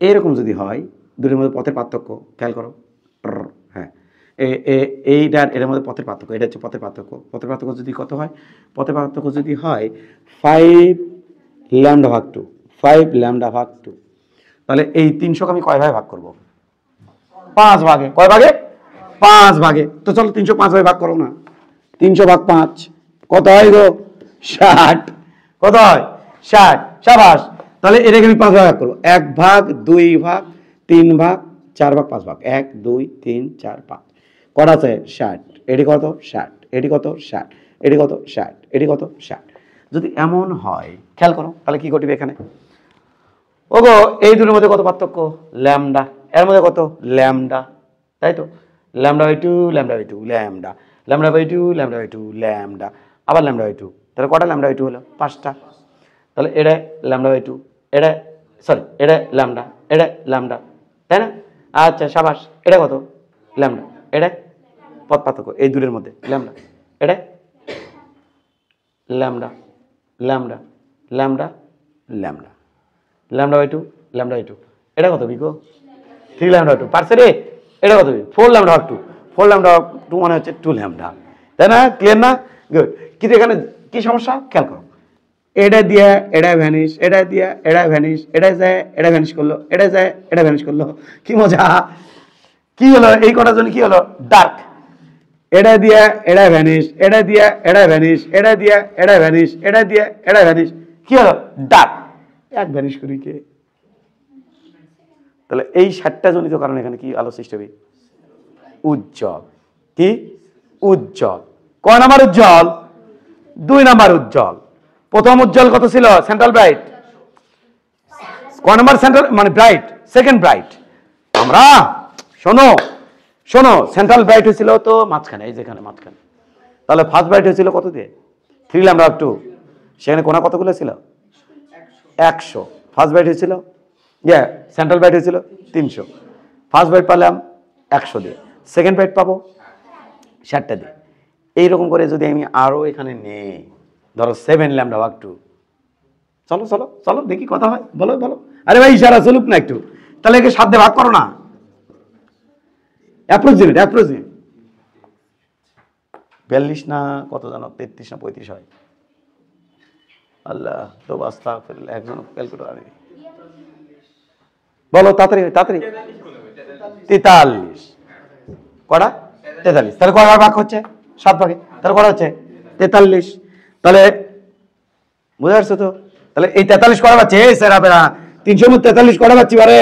এরকম যদি হয়, দুটোর মধ্যে পথের পার্থক্য খেয়াল করো। হ্যাঁ, এইটার এটার মধ্যে পথের পার্থক্য, এটা হচ্ছে পথের পার্থক্য। পথের পার্থক্য যদি কত হয়? পথের পার্থক্য যদি হয় 5 ল্যামডা ভাগ 2, 5 ল্যামডা ভাগ 2, তাহলে এই 300কে আমি কয় ভাগে ভাগ করবো? 5 ভাগে। কয় ভাগে? 5 ভাগে। তো চলো 300 5 ভাগে ভাগ করো না। 300 ভাগ 5 কত হয় গো? 60। কত হয়? 60। সাবাস। তাহলে এটাকে আমি 5 ভাগে ভাগ করবো। 1 ভাগ, 2 ভাগ, 3 ভাগ, 4 ভাগ, 5 ভাগ। 1 2 3 4 5। কত আছে? 60। এটি কত? 60। এটি কত? 60। এটি কত? 60। এটি কত? 60। যদি এমন হয় খেয়াল করো, তাহলে কি ঘটবে এখানে? ওগো এই দুটোর মধ্যে কত পার্থক্য? ল্যামডা। এর মধ্যে কত? ল্যামডা, তাই তো? Lambda by 2, lambda by 2, lambda, lambda by 2, lambda by 2, lambda, আবার ল্যামডা বাই 2। তাহলে কটা ল্যামডা বাই 2 হলো? 5টা। তাহলে এটা ল্যামডা বাই 2, এটা সরি এটা ল্যামডা, এটা ল্যামডা, তাই না? আচ্ছা সাবাস। এটা কত? ল্যামডা। এটা পথ পার্থক্য এই দুটোর মধ্যে, ল্যামডা। এটা lambda, lambda, lambda, lambda, lambda by 2, lambda by 2। এটা কত বিকো? 3 ল্যামডা বাই 2। পারছে রে? এটা কত? 4 ল্যামডা ভাগ 2। 4 ল্যামডা ভাগ 2 মানে হচ্ছে 2 ল্যামডা, তাই না? ক্লিয়ার না? গুড। কিন্তু এখানে কি সমস্যা খেয়াল করো। এটা দিয়ে এটা ভ্যানিশ, এটা দিয়ে এটা ভ্যানিশ, এটা যায় এটা ভ্যানিশ করলো, এটা যায় এটা ভ্যানিশ করলো। কি মজা! কি হলো এই কটার জন্য? কি হলো? ডার্ক। এটা দিয়ে এটা ভ্যানিশ, এটা দিয়ে এটা ভ্যানিশ, এটা দিয়ে এটা ভ্যানিশ, এটা দিয়ে এটা ভ্যানিশ। কি হলো? ডার্ক। এক ভ্যানিশ করি কে? তাহলে এই 60টা জনিত কারণে এখানে কি আলো সৃষ্টি হবে? উজ্জ্বল। কি? উজ্জ্বল। কয় নাম্বার উজ্জ্বল? 2 নাম্বার উজ্জ্বল। প্রথম উজ্জ্বল কত ছিল? Central bright. কয় নাম্বার সেন্ট্রাল মানে ব্রাইট? Second bright. আমরা শোনো শোনো, সেন্ট্রাল ব্রাইট হয়েছিল তো মাঝখানে, এই যেখানে মাঝখানে। তাহলে ফার্স্ট ব্রাইট হয়েছিল কত দিয়ে? 3 ল্যামডা ভাগ 2। সেখানে কোনা কতগুলো ছিল? 100। ফার্স্ট ব্রাইট হয়েছিল সেন্ট্রাল ব্রাইট হয়েছিল 300। ফার্স্ট ব্রাইট পেলাম 100 দিয়ে, সেকেন্ড ব্রাইট পাবো 60টা দিয়ে। এইরকম করে যদি আমি আরো এখানে নেই, ধরো 7 ল্যামডা ভাগ 2। চলো চলো চলো দেখি কথা হয়, বলো বলো। আরে ভাই ইশারা চলুক না একটু। তাহলে একে 7 দিয়ে ভাগ করো না। অ্যাপ্রক্সিমেট 42 না কত জানো? 33 না 35 হয়। আল্লাহ তো বাস্তা ফেললে একজন ক্যালকুলেটর আনে। বলো তাড়াতাড়ি তাড়াতাড়ি। 43। কটা? 43। তাহলে কয় ভাগ হচ্ছে? 7 ভাগে। তাহলে কটা হচ্ছে? 43। তাহলে বুঝতে পারছো তো? তাহলে এই 43 কটা পাচ্ছি? এই সেরা বেরা 300 মধ্যে 43 কটা পাচ্ছি? বারে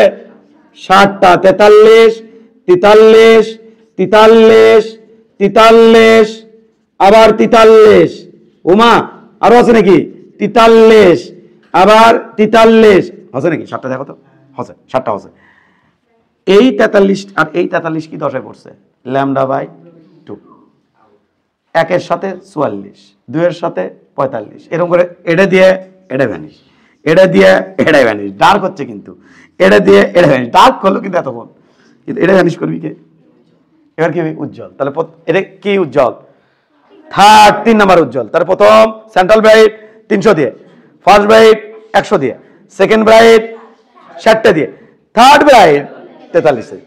60টা। 43 43 43 43 আবার 43। ওমা আরো আছে নাকি? 43 আবার 43 আছে নাকি? 7টা দেখো তো। আছে 7টা আছে। এই 43 আর এই 43 কি দশায় পড়ছে? Lambda by 2। 1 এর সাথে 44, 2 এর সাথে 45। এরকম করে এটা দিয়ে এটা ভ্যানিশ, এটা দিয়ে এটা ভ্যানিশ। ডার্ক হচ্ছে কিন্তু এটা দিয়ে এটা ভ্যানিশ। ডার্ক হলো কিন্তু এতক্ষণ, কিন্তু এটা ভ্যানিশ করবি কে? এবার কি হবে? উজ্জ্বল। তাহলে এটা কি উজ্জ্বল? থার্ড 3 নাম্বার উজ্জ্বল। তাহলে প্রথম সেন্ট্রাল ব্রাইট 300 দিয়ে, ফার্স্ট ব্রাইট 100 দিয়ে, সেকেন্ড ব্রাইট 60টা দিয়ে, থার্ড ব্রাইট 43।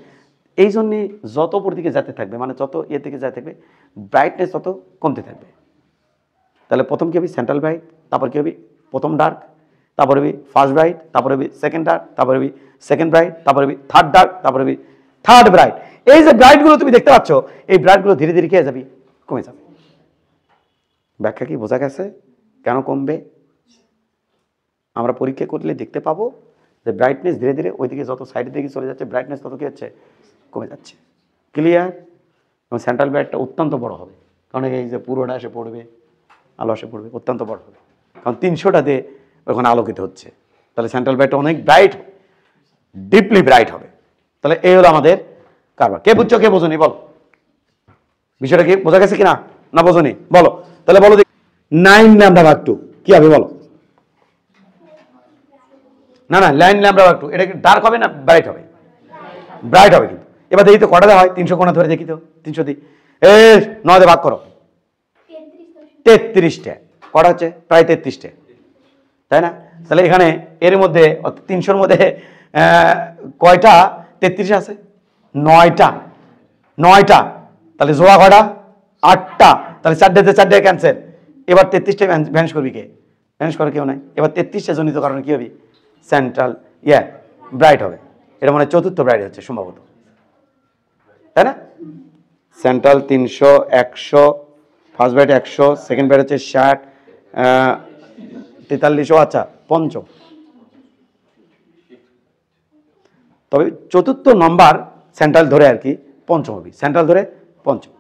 এই জন্যে যত উপর দিকে যেতে থাকবে, মানে যত এর দিকে যেতে থাকবে, ব্রাইটনেস তত কমতে থাকবে। তাহলে প্রথম কি হবে? সেন্ট্রাল ব্রাইট, তারপর কি হবে? প্রথম ডার্ক, তারপরে হবে ফার্স্ট ব্রাইট, তারপরে হবে সেকেন্ড ডার্ক, তারপরে হবে সেকেন্ড ব্রাইট, তারপরে হবে থার্ড ডার্ক, তারপরে হবে থার্ড ব্রাইট। এই যে ব্রাইটগুলো তুমি দেখতে পাচ্ছ, এই ব্রাইটগুলো ধীরে ধীরে কি হয়ে যাবে? কমে যাবে। ব্যাখ্যা কি বোঝা গেছে কেন কমবে? আমরা পরীক্ষা করলে দেখতে পাবো যে ব্রাইটনেস ধীরে ধীরে ওইদিকে যত সাইডের দিকে চলে যাচ্ছে ব্রাইটনেস তত কি হচ্ছে, কমে যাচ্ছে। ক্লিয়ার? এবং সেন্ট্রাল ব্রাইটটা অত্যন্ত বড় হবে, কারণ এই যে পুরোটা এসে পড়বে, আলো এসে পড়বে, অত্যন্ত বড় হবে, কারণ 300টা দিয়ে ওখানে আলোকিত হচ্ছে। তাহলে সেন্ট্রাল ব্রাইটটা অনেক ব্রাইট, ডিপলি ব্রাইট হবে। তাহলে এই হলো আমাদের কারবার। কে বুঝছো কে বোঝনি বল, বিষয়টা কি বোঝা গেছে কিনা, না বোঝনি বলো। তাহলে বলো 9 λ/2 কি হবে বলো? না 9 λ/2 এটা কি ডার্ক হবে না ব্রাইট হবে? ব্রাইট হবে। কিন্তু এবার দেখি তো কটা হয়, 300 কোণা ধরে দেখি তো, 300 দিই, 9 দিয়ে ভাগ করো, 33টা। কটা হচ্ছে? প্রায় 33টা, তাই না? তাহলে এখানে এর মধ্যে 300-র মধ্যে কয়টা 33 আছে? 9টা। তাহলে জোড়া কয়টা? 8টা। তাহলে 4 ক্যান্সেল। এবার 33টা ভ্যানিশ করবি কে? ভ্যানিশ করে কেউ নাই। এবার 33টা জনিত কারণে কি হবে? সেন্ট্রাল ব্রাইট হবে। এটা মানে চতুর্থ ব্রাইট হচ্ছে সম্ভবত, তাই না? Central 300, 100, first bright 100, second bright হচ্ছে 60, 43, আচ্ছা পঞ্চম। তবে চতুর্থ নম্বর সেন্ট্রাল ধরে আর কি পঞ্চম হবে, সেন্ট্রাল ধরে পঞ্চম,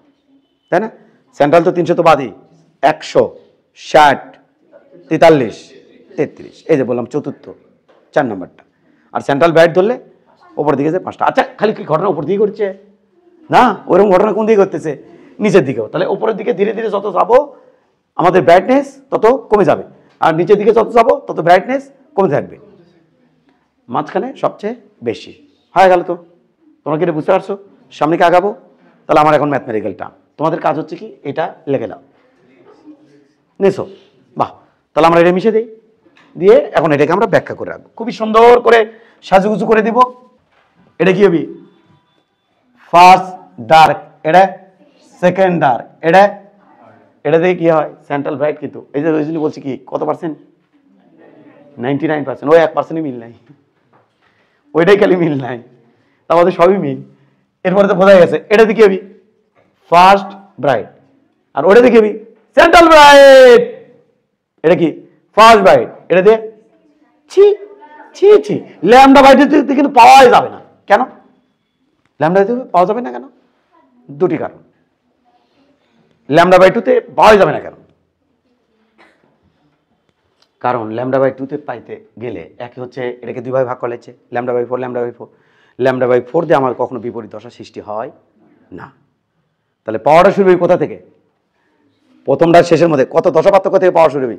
তাই না? সেন্ট্রাল তো 300 তো বাদই, 100, 60, 43, 33, এই যে বললাম চতুর্থ 4 নম্বরটা। আর সেন্ট্রাল ব্রাইট ধরলে ওপর দিকে যে 5টা। আচ্ছা খালি কি ঘটনা উপর দিকে করছে না, ওরকম ঘটনা কোন দিকে করতেছে? নিচের দিকেও। তাহলে উপরের দিকে ধীরে ধীরে যত যাবো আমাদের ব্রাইটনেস তত কমে যাবে, আর নিচের দিকে যত যাবো তত ব্রাইটনেস কমে থাকবে, মাঝখানে সবচেয়ে বেশি হয়ে গেল। তো তোমরা কি এটা বুঝতে পারছো? সামনে কি আগাবো? তাহলে আমার এখন ম্যাথমেটিক্যালটা, তোমাদের কাজ হচ্ছে কি এটা লিখে দাও, নিছো? বাহ, তাহলে আমরা এটা মিশে দিই, দিয়ে এখন এটাকে আমরা ব্যাখ্যা করে রাখবো, খুবই সুন্দর করে সাজুগুজু করে দিব। এটা কি হবে? ফার্স্ট ডার্ক, এটা সেকেন্ড ডার্ক, এটা দিয়ে কি হয়? Central bright. কিন্তু এই যে ওই জন্য বলছি কি কত পার্সেন্ট? 99%। ওই 1%ই মিল নাই, ওইটাই খালি মিল নাই, আমাদের সবই মিল। এরপরে তো বোঝা গেছে এটা দিয়ে কি হবে? First bright. আর ওটা দিয়ে কি হবে? Central bright. এটা কি? First bright. এটা দিয়ে ছি ল্যামডা বাই 2 কিন্তু পাওয়াই যাবে না। কেন ল্যামডা বাই 2 পাওয়া যাবে না কেন? দুটি কারণ। ল্যামডা বাই 2 তে পাওয়া যাবে না কেন? কারণ ল্যামডা বাই 2 তে পাইতে গেলে একে হচ্ছে এটাকে 2 ভাগে ভাগ করে লেছে, ল্যামডা বাই 4, ল্যামডা বাই 4 দিয়ে আমার কখনো বিপরীত দশা সৃষ্টি হয় না। তাহলে পাওয়াটা শুরু হবে কোথা থেকে? প্রথমটা শেষের মধ্যে কত দশা পার্থক্য থেকে পাওয়া শুরু হবে?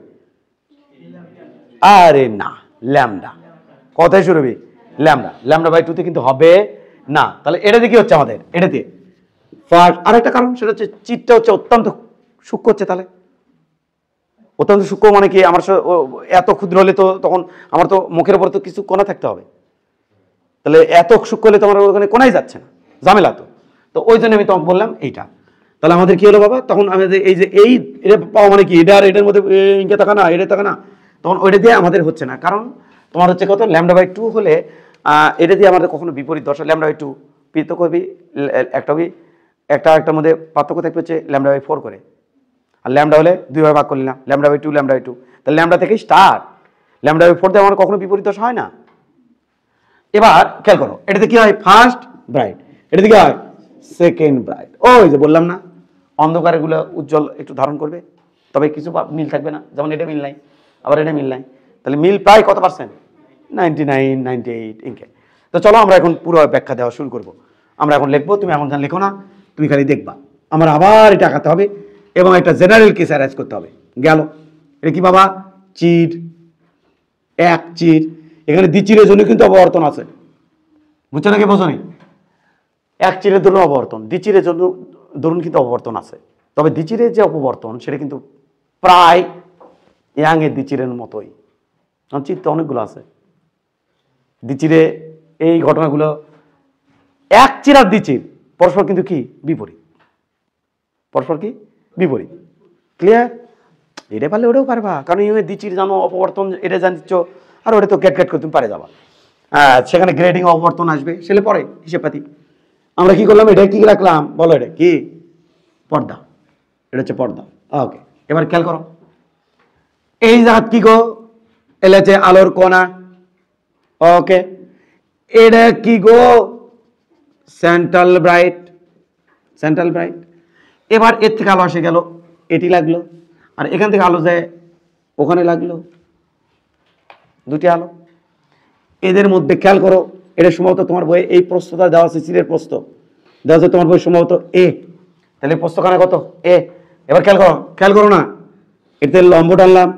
আরে না, ল্যামডা কোথায় শুরু হবে? ল্যামডা বাই 2 তে কিন্তু হবে না। তাহলে এটা দিয়ে কি হচ্ছে আমাদের? এটাতে ফার্স্ট। আরেকটা কারণ সেটা হচ্ছে চিটটা হচ্ছে অত্যন্ত সূক্ষ্ম হচ্ছে। তাহলে অত্যন্ত সূক্ষ্ম মানে কি? আমার এত ক্ষুদ্র হলে তো তখন আমার তো মুখের উপর তো কিছু কোণা থাকতে হবে, তাহলে এত সূক্ষ্ম হলে তোমার ওখানে কোনাই যাচ্ছে না, ঝামেলা। তো ওই জন্য আমি তোমাকে বললাম এইটা। তাহলে আমাদের কি হলো বাবা? তখন আমাদের এই যে এটা পাওয়া মানে কি? এটা আর এটার মধ্যে ইনকে থাকা না, এটা থাকা না, তখন ওইটা দিয়ে আমাদের হচ্ছে না। কারণ তোমার হচ্ছে কত? ল্যামডা বাই 2 হলে এটা দিয়ে আমাদের কখনো বিপরীত দশা ল্যামডা বাই 2 পৃথক হবে, একটার মধ্যে পার্থক্য থাকবে হচ্ছে ল্যামডা বাই 4 করে। আর ল্যামডা হলে 2 ভাগে ভাগ করলাম, ল্যামডা বাই 2, তাহলে ল্যামডা থেকেই স্টার্ট। ল্যামডা বাই 4 দিয়ে আমার কখনো বিপরীত দশা হয় না। এবার খেয়াল করো, এটাতে কি হয়? First bright. এটাতে কি হয়? Second bright. ওই যে বললাম না, অন্ধকারে গুলো উজ্জ্বল একটু ধারণ করবে, তবে কিছু মিল থাকবে না। যেমন এটা মিল নাই, আবার এটা মিল নাই, তাহলে মিল প্রায় কত পার্সেন্ট? 99, 98 ইনকে। তো চলো আমরা এখন পুরো ব্যাখ্যা দেওয়া শুরু করবো। আমরা এখন লিখবো, তুমি এখন লেখো না, তুমি খালি দেখবা। আমার আবার এটা আঁকাতে হবে এবং একটা জেনারেল কেস অ্যারেঞ্জ করতে হবে। গেল, এটা কি বাবা? চির, এক চির। এখানে দ্বিচিরের জন্য কিন্তু অপবর্তন আছে, বুঝছো নাকি বোঝো নি? এক চিরের দরুন অপবর্তন, দ্বিচিরের জন্য দরুন কিন্তু অপবর্তন আছে। তবে দ্বিচিরের যে অপবর্তন সেটা কিন্তু প্রায় ইয়াংয়ের দ্বিচিরের মতোই, কারণ চির তো অনেকগুলো আছে। দ্বিচিরে এই ঘটনাগুলো এক চির আর দ্বিচির পরস্পর কিন্তু কি বিপরীত, পরস্পর কি বিপরীত। ক্লিয়ার? এটা পারলে ওটাও পারবা, কারণ ইউএর দ্বিচির জানো অপবর্তন এটা জানিচ্ছ, আর ওটা তো ক্যাট করে তুমি পারে যাবা। সেখানে গ্রেডিং অপবর্তন আসবে, সেলে পরে হিসেব পাতি। আমরা কি করলাম? এটা কি রাখলাম বলো? এটা কি? পর্দা। এটা হচ্ছে পর্দা। ওকে, এবার খেয়াল করো, এই জাত কি গো, এলে যে আলোর কণা, ওকে, এটা কি গো, সেন্ট্রাল ব্রাইট, সেন্ট্রাল ব্রাইট। এবার এর থেকে আলো আসে গেল, এটি লাগলো, আর এখান থেকে আলো যায় ওখানে লাগলো, দুটি আলো। এদের মধ্যে খেয়াল করো, এটা সম্ভবত তোমার বইয়ে এই প্রস্থটা দেওয়া আছে, চিরের প্রস্থ দেওয়া আছে তোমার বই সম্ভবত এ, তাহলে প্রস্থখানে কত এ। এবার খেয়াল করো, খেয়াল করো না, এতে লম্ব টানলাম,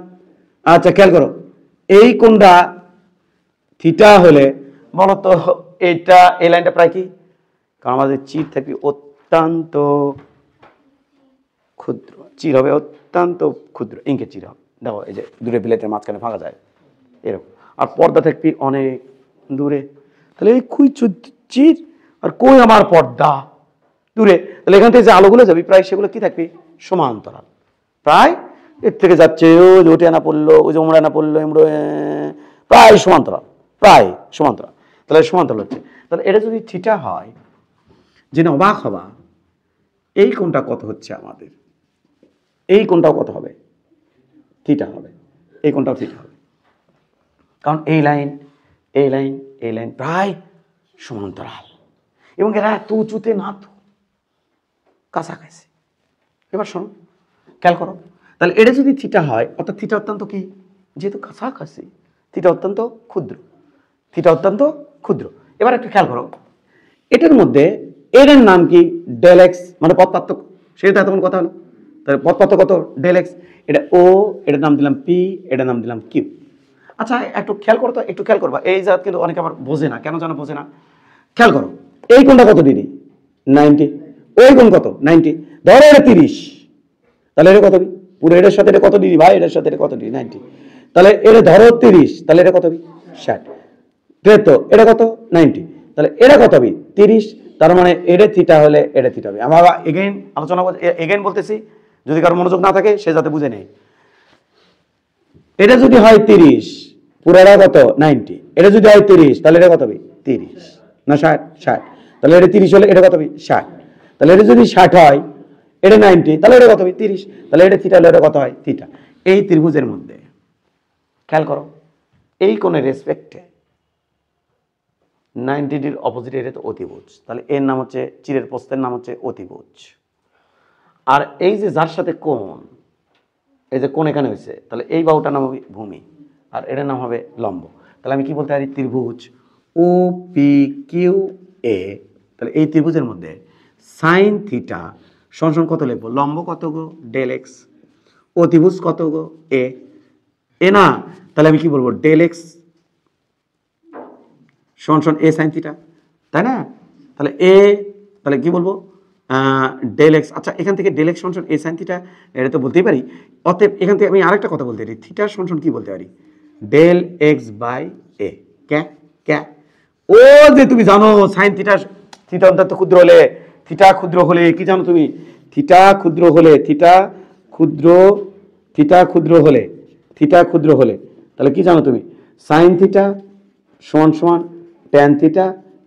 আচ্ছা খেয়াল করো, এই কোণটা থিটা হলে বলতো এইটা এই লাইনটা প্রায় কি, কারণ আমাদের চির থাকবে অত্যন্ত ক্ষুদ্র, চির হবে অত্যন্ত ক্ষুদ্র, ইঙ্কের চির হবে, দেখো এই যে দূরে বিলেতের মাঝখানে ভাঙা যায় এরকম, আর পর্দা থাকবি অনেক দূরে, তাহলে এই খুই চির আর কই আমার পর্দা দূরে, তাহলে এখান থেকে যে আলোগুলো যাবি প্রায় সেগুলো কি থাকবে, সমান্তরাল, প্রায় এর থেকে যাচ্ছে ওই যে ওটে আনা পড়লো, ওই যে ওমরা আনা পড়লো, এমড়ো প্রায় সমান্তরাল, প্রায় সমান্তরাল, তাহলে সমান্তরাল হচ্ছে। তাহলে এটা যদি থিটা হয়, জেনে অবাক হবা এই কোণটা কত হচ্ছে আমাদের, এই কোণটাও কত হবে, থিটা হবে, এই কোণটাও থিটা হবে, কারণ এই লাইন এই লাইন এই লাইন প্রায় সমান্তরাল, এবং এরা এত উঁচুতে না তো কাছাকাছি। এবার শোনো, খেয়াল করো, তাহলে এটা যদি থিটা হয়, অর্থাৎ থিটা অত্যন্ত কি, যেহেতু কাছাকাছি, থিটা অত্যন্ত ক্ষুদ্র, থিটা অত্যন্ত ক্ষুদ্র। এবার একটু খেয়াল করো, এটার মধ্যে এর নাম কি, ডেল এক্স, মানে পথ পার্থক্য, সেটা তখন কথা হলো, তাহলে পথ পার্থক্য কত, ডেল এক্স, এটা ও, এটার নাম দিলাম পি, এটার নাম দিলাম কিউ। আচ্ছা একটু খেয়াল করো তো, একটু খেয়াল করবা, এই জাত কিন্তু অনেকে আবার বোঝে না, কেন জানো বোঝে না, খেয়াল করো, এই কোণটা কত ডিগ্রি, 90, ওই কোণ কত 90, ধরো এটা 30, তাহলে এটা কত ডিগ্রি, পুরো এটার সাথে এটা কত ডিগ্রি ভাই, এটার সাথে এটা কত ডিগ্রি 90, তাহলে এটা ধরো 30, তাহলে এটা কত ডিগ্রি 60, তো এটা কত 90, তাহলে এটা কত হবে 30, তার মানে এটা থিটা হলে এটা থিটা হবে। আমরা এগেইন আলোচনা এগেইন বলতেছি, যদি কারো মনোযোগ না থাকে সে যাতে বুঝে নেয়, এটা যদি হয় 30, পুরোটা কত 90, এটা যদি হয় 30, তাহলে এটা কত হবে 30 না 60, 60, তাহলে এটা 30 হলে এটা কত হবে 60, তাহলে এটা যদি 60 হয়, এটা 90, তাহলে এটা কত হবে 30, তাহলে এটা থিটা হলে এটা কত হয় থিটা। এই ত্রিভুজের মধ্যে খেয়াল করো, এই কোণের রেসপেক্টে 90 ডিগ্রির অপোজিট এটা তো অতিভুজ, তাহলে এর নাম হচ্ছে, চিরের প্রস্থের নাম হচ্ছে অতিভুজ। আর এই যে যার সাথে কোণ, এই যে কোণ এখানে হয়েছে, তাহলে এই বাহুটার নাম হবে ভূমি, আর এটার নাম হবে লম্ব। তাহলে আমি কি বলতে পারি, ত্রিভুজ ও পি কিউ এ, তাহলে এই ত্রিভুজের মধ্যে সাইন থিটা সমান কত লিখবো, লম্ব কত গো ডেল এক্স, অতিভুজ কত গো এ, এ না, তাহলে আমি কি বলবো, ডেল এক্স সমান এ সাইন থিটা, তাই না, তাহলে এ, তাহলে কি বলবো ডেল এক্স। আচ্ছা এখান থেকে ডেল এক্স সমান এ সাইন থিটা, এটা তো বলতেই পারি, অতএব এখান থেকে আমি আরেকটা কথা বলতে পারি, থিটা সমান কি বলতে পারি, ডেল এক্স বাই এ, ক্যা ক্যা, ও যে তুমি জানো সাইন থিটা, থিটা অন্তত ক্ষুদ্র হলে, থিটা ক্ষুদ্র হলে কি জানো তুমি, থিটা ক্ষুদ্র হলে, থিটা ক্ষুদ্র, থিটা ক্ষুদ্র হলে, থিটা ক্ষুদ্র হলে, তাহলে কি জানো তুমি, সাইন থিটা সমান সমান ট্যান থিটা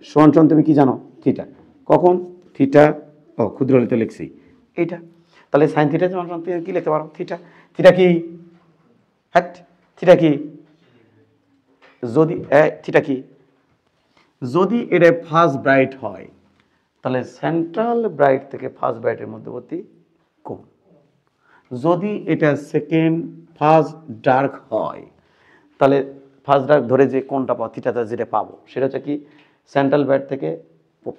সমান সমান তুমি কি জানো থিটা, কখন থিটা, ও ক্ষুদ্র হলে তো লিখছি এইটা, তাহলে সাইন থিটা সমান সমান কি লিখতে পারো থিটা, থিটা কি, হ্যাট থিটা কি, যদি থিটা কি, যদি এটা ফার্স্ট ব্রাইট হয়, তাহলে সেন্ট্রাল ব্রাইট থেকে ফার্স্ট ব্রাইটের মধ্যবর্তী কোণ, যদি এটা সেকেন্ড ফার্স্ট ডার্ক হয়, তাহলে ফার্স্ট ডার্ক ধরে যে কোণটা পাবো, থিটাটা যেটা পাবো সেটা হচ্ছে কি, সেন্ট্রাল ব্রাইট থেকে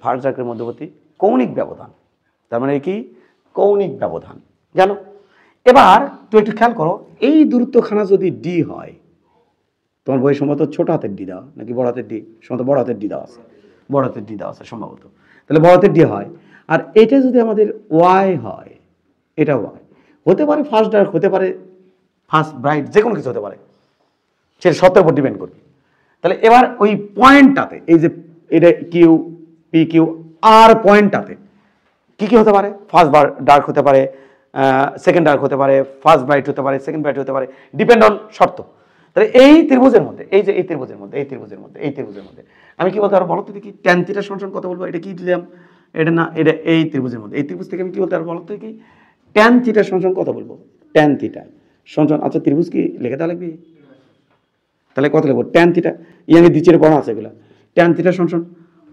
ফার্স্ট ডার্কের মধ্যবর্তী কৌণিক ব্যবধান, তার মানে কি কৌণিক ব্যবধান, জানো। এবার তুই একটু খেয়াল করো, এই দূরত্বখানা যদি ডি হয়, তোমার বই সম্ভবত ছোট হাতের ডি দেওয়া নাকি বড় হাতের ডি, সম্ভবত বড় হাতের ডি দেওয়া আছে, বড় হাতের ডি দেওয়া আছে সম্ভবত, তাহলে বড় হাতের ডি হয়, আর এটা যদি আমাদের ওয়াই হয়, এটা ওয়াই হতে পারে, ফার্স্ট ডার্ক হতে পারে, ফার্স্ট ব্রাইট, যে কোনো কিছু হতে পারে, সেটা সত্যের উপর ডিপেন্ড করবে। তাহলে এবার ওই পয়েন্টটাতে, এই যে এটা কিউ পি কিউ আর পয়েন্টটাতে কি কি হতে পারে, ফার্স্ট ডার্ক হতে পারে, সেকেন্ড ডার্ক হতে পারে, ফার্স্ট ব্রাইট হতে পারে, সেকেন্ড ব্রাইট হতে পারে, ডিপেন্ড অন শর্ত। তাহলে এই ত্রিভুজের মধ্যে, এই যে এই ত্রিভুজের মধ্যে, এই ত্রিভুজের মধ্যে, এই ত্রিভুজের মধ্যে আমি কি বলতে পারবো বলো তো দেখি, ট্যান থিটা সমান কত বলবো, এটা কি দিলাম, এটা না, এটা এই ত্রিভুজের মধ্যে, এই ত্রিভুজ থেকে আমি কি বলতে পারবো বলো তো কি, ট্যান থিটা সমান কত বলবো, ট্যান থিটা সমান আচ্ছা ত্রিভুজ কি লিখে দেওয়া লাগবে? তাহলে কত লিখবো? ট্যান থিটা ইয়াঙ্গে দ্বিতীয় পড়া আছে এগুলো। ট্যান থিটা সমান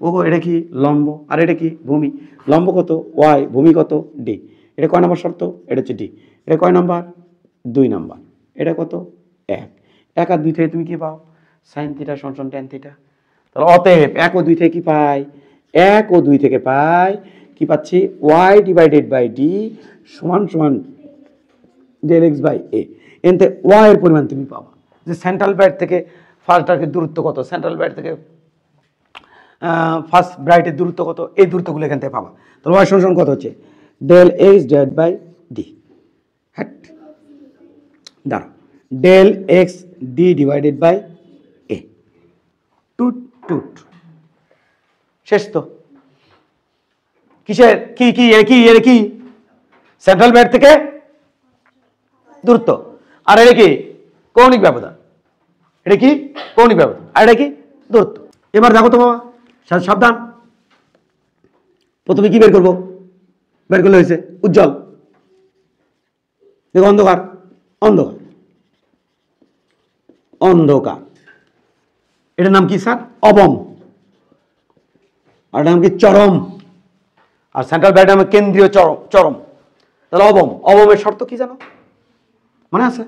ও এটা কি লম্ব আর এটা কি ভূমি। লম্ব কত ওয়াই, ভূমি কত ডি। এটা কয় নম্বর শর্ত? এটা হচ্ছে ডি। এটা কয় নম্বর? 2 নম্বর। এটা কত? 1। 1 আর 2 থেকে তুমি কি পাও? সাইন থিটা সমান ট্যান থিটা। তাহলে অতএব 1 ও 2 থেকে কি পাই? 1 ও 2 থেকে পাই কি পাচ্ছি? ওয়াই ডিভাইডেড বাই ডি সমান সমান ডেল এক্স বাই এ। এতে ওয়াই এর পরিমাণ তুমি পাবা যে সেন্ট্রাল ব্রাইট থেকে ফার্স্ট ডার্কের দূরত্ব কত, সেন্ট্রাল ব্রাইট থেকে ফার্স্ট ব্রাইটের দূরত্ব কত, এই দূরত্বগুলো এখান থেকে পাবা। তাহলে ওয়াই সমান কত হচ্ছে? Del X divide by D. হ্যাঁ দাঁড়া, del X D divided by A. টুট টুট শেষ তো। কিসের কি কি এর কি এর কি? সেন্ট্রাল ব্রাইট থেকে দূরত্ব। আর এটা কি? কৌণিক ব্যবধান। এটা কি? কৌণিক ব্যবধান। আর এটা কি? দূরত্ব। এবার দেখো তো বাবা, সাবধান। প্রথমে কি বের করবো? বের করলে হয়েছে উজ্জ্বল। দেখো অন্ধকার, অন্ধকার, অন্ধকার। এটার নাম কি স্যার? অবম। আর এটার নাম কি? চরম। আর সেন্ট্রাল ব্রাইট নাম কেন্দ্রীয় চরম। চরম। তাহলে অবম। অবমের শর্ত কি জানো? মনে আছে?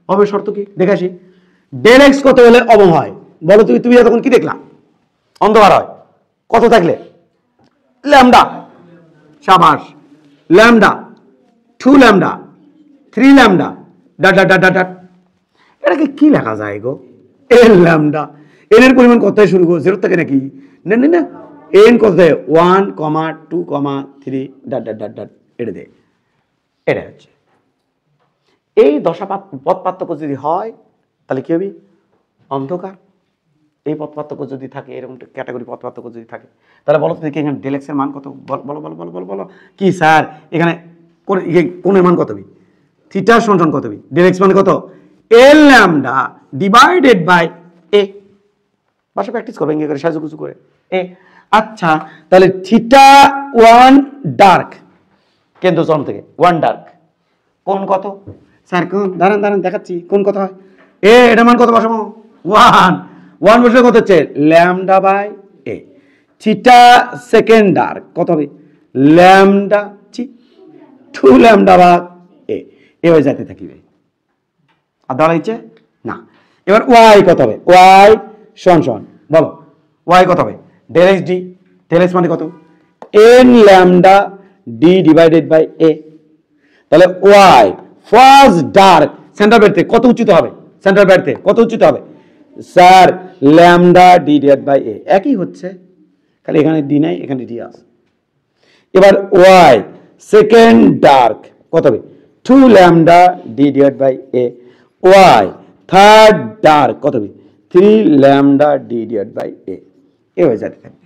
অবমের শর্ত কি দেখে আসি। ডেল এক্স কত হলে অবম হয় বলো? তুমি তখন কি দেখলা? অন্ধকার হয় কত থাকলে? ল্যামডা। সাবাস। Lambda, 2 lambda, 3 lambda, dot dot dot dot. এটাকে কি লেখা যায় গো? এল ল্যামডা। এন এর পরিমাণ কত শুরু করো? 0 থেকে নাকি? না না না, এন কত? 1, 2, 3 ডাট ডাট ডাট ডাট। এটা দে। এটা হচ্ছে এই দশা পথ পার্থক্য যদি হয় তাহলে কি হবে? অন্ধকার। এই পথ পার্থক্য যদি থাকে, এরকম ক্যাটাগরি পথ পার্থক্য যদি থাকে, তাহলে বলো তো দেখি এখানে ডেল এক্স এর মান কত? বলো বলো বলো বলো বলো। কি স্যার এখানে কোণের মান কত হবে? থিটা সমান কত হবে? ডেল এক্স মানে কত? এল ল্যামডা ডিভাইডেড বাই এ। বাসা প্র্যাকটিস করবে ইঙ্গে করে সাজুগুজু করে এ। আচ্ছা তাহলে থিটা 1 ডার্ক, কেন্দ্র চরম থেকে 1 ডার্ক। কোণ কত স্যার? কোণ দাঁড়ান দাঁড়ান দেখাচ্ছি। কোণ কত হয়? এটা মান কত বসাবো? 1। 1 বসলে কত হচ্ছে? Lambda by a. Theta second dark কত হবে? Lambda 2 lambda by a. এভাবে যাতে থাকিবে। আর দাঁড়াইছে না। এবার ওয়াই কত হবে? ওয়াই সমান সমান বলো ওয়াই কত হবে? Del X D. Del X মানে কত? N lambda D divided by এ। তাহলে Y first dark central bright থেকে কত উচ্চতা হবে? সেন্ট্রাল ব্রাইট থেকে কত উচ্চতা হবে sir? Lambda D divide by A. একই হচ্ছে, খালি এখানে ডি নাই, এখানে ডি আছে। এবার ওয়াই সেকেন্ড ডার্ক কত হবে? 2 lambda D divide by a. Y third dark কত হবে? 3 lambda D divide by a. এভাবে যাতে থাকবে।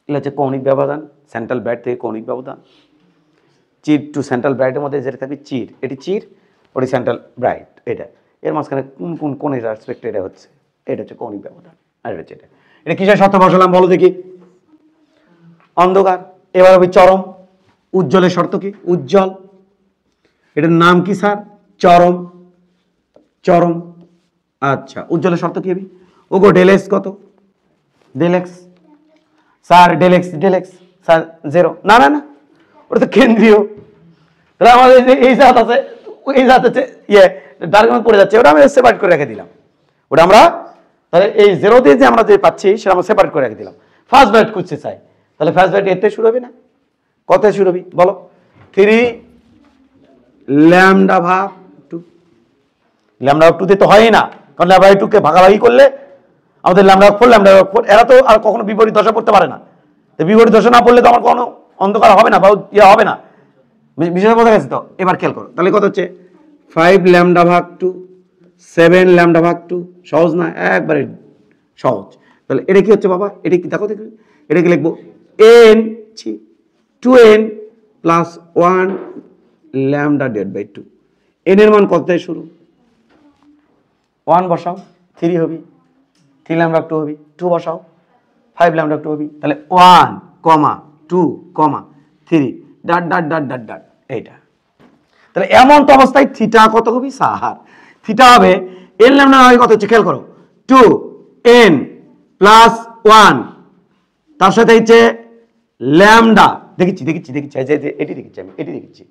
এগুলো হচ্ছে কৌণিক ব্যবধান। সেন্ট্রাল ব্রাইট থেকে কৌণিক ব্যবধান। চির টু সেন্ট্রাল ব্রাইটের মধ্যে যেটা থাকবে চির, এটি চির, ওটি সেন্ট্রাল ব্রাইট। এটা এর মাঝখানে কোন কোন কোণের রেসপেক্টে এটা হচ্ছে, এটা হচ্ছে কৌণিক ব্যবধান। আর এটা হচ্ছে এটা কিসের শর্ত বসালাম বলো দেখি? অন্ধকার। এবার হবে চরম। উজ্জ্বলের শর্ত কি? উজ্জ্বল। এটার নাম কি স্যার? চরম। চরম। আচ্ছা উজ্জ্বলের শর্ত কি হবে? ওগো ডেল এক্স কত? Del X sir del X sir 0। না না না, ওটা তো কেন্দ্রীয়। তাহলে আমাদের যে এই জাত আছে, এই জাত হচ্ছে ডার্ক পড়ে যাচ্ছে, ওটা আমি সেপারেট করে রেখে দিলাম। ওটা আমরা তাহলে এই 0 দিয়ে যে আমরা যে পাচ্ছি সেটা আমরা সেপারেট করে রেখে দিলাম। ফার্স্ট ব্রাইট খুঁজতে চাই, তাহলে ফার্স্ট ব্রাইট এতে শুরু হবে না? কত শুরু হবে বলো? 3 ল্যামডা ভাগ 2। ল্যামডা ভাগ 2 দিয়ে তো হয়ই না, কারণ ল্যামডা ভাগ 2 কে ভাগাভাগি করলে আমাদের ল্যামডা ভাগ 4 ল্যামডা ভাগ 4, এরা তো আর কখনো বিপরীত দশা পড়তে পারে না। তো বিপরীত দশা না পড়লে তো আমার কোনো অন্ধকার হবে না বা ইয়ে হবে না। বিষয় বোঝা গেছে তো? এবার খেয়াল করো, তাহলে কত হচ্ছে? 5 ল্যামডা ভাগ 2, 7 ল্যামডা ভাগ 2। সহজ না? একবারে সহজ। তাহলে এটা কি হচ্ছে বাবা? এটা কি দেখো দেখি, এটা কি লিখবো? n 2n plus 1 lambda divide by 2। n এর মান কত থেকে শুরু? 1 বসাও, 3 হবে, 3 ল্যামডা 2 হবে, 2 বসাও, 5 ল্যামডা 2 হবে। তাহলে 1, 2, 3 ডাট ডাট ডাট ডাট ডাট। এইটা তাহলে এমন তো অবস্থায় থিটা কত হবে স্যার? থিটা হবে এন ল্যামডা হয় কত হচ্ছে খেয়াল করো, 2n প্লাস 1 তার সাথে হচ্ছে ল্যামডা, দেখেছি এই যে এটি দেখেছি আমি, এটি দেখেছি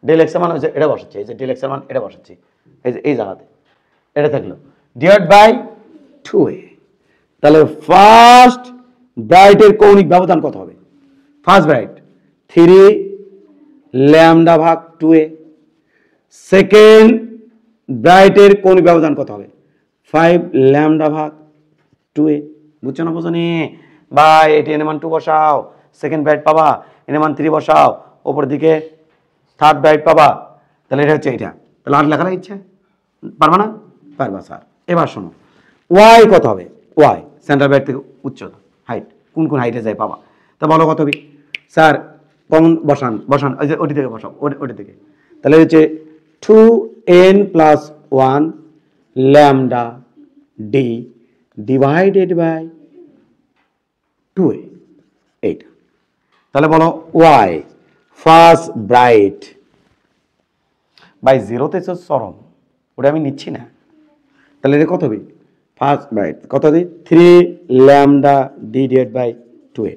ডেল এক্স এর মান হচ্ছে এটা বসাচ্ছি, এই যে ডেল এক্স এর মান এটা বসাচ্ছি, এই যে এই জায়গাতে এটা থাকলো ডিভাইড বাই 2a। তাহলে ফার্স্ট ব্রাইটের কৌণিক ব্যবধান কত হবে? ফার্স্ট ব্রাইট 3 ল্যামডা ভাগ 2a, সেকেন্ড ব্রাইটের কৌণিক ব্যবধান কত হবে? 5 ল্যামডা ভাগ 2a। বুঝছো না বুঝো নি ভাই? এটি এন মান 2 বসাও, সেকেন্ড ব্রাইট পাবা, এন মান 3 বসাও, ওপর দিকে থার্ড ব্রাইট পাবা, তাহলে এটা হচ্ছে এটা। তাহলে আর লেখার ইচ্ছে পারবা না? পারবা স্যার। এবার শোনো ওয়াই কত হবে? ওয়াই সেন্টার ব্রাইট থেকে উচ্চতা হাইট কোন কোন হাইটে যায় পাবা, তা বলো কত হবে স্যার? কমন বসান ওই যে ওটি থেকে বসাও, ওটি থেকে। তাহলে হচ্ছে 2n plus 1 lambda D divided by 2a, এইটা। তাহলে বলো ওয়াই ফার্স্ট ব্রাইট বাই জিরোতে চরম, ওটা আমি নিচ্ছি না। তাহলে এটা কত হবে? ফার্স্ট ব্রাইট কত হবে? 3 lambda D divide by 2a।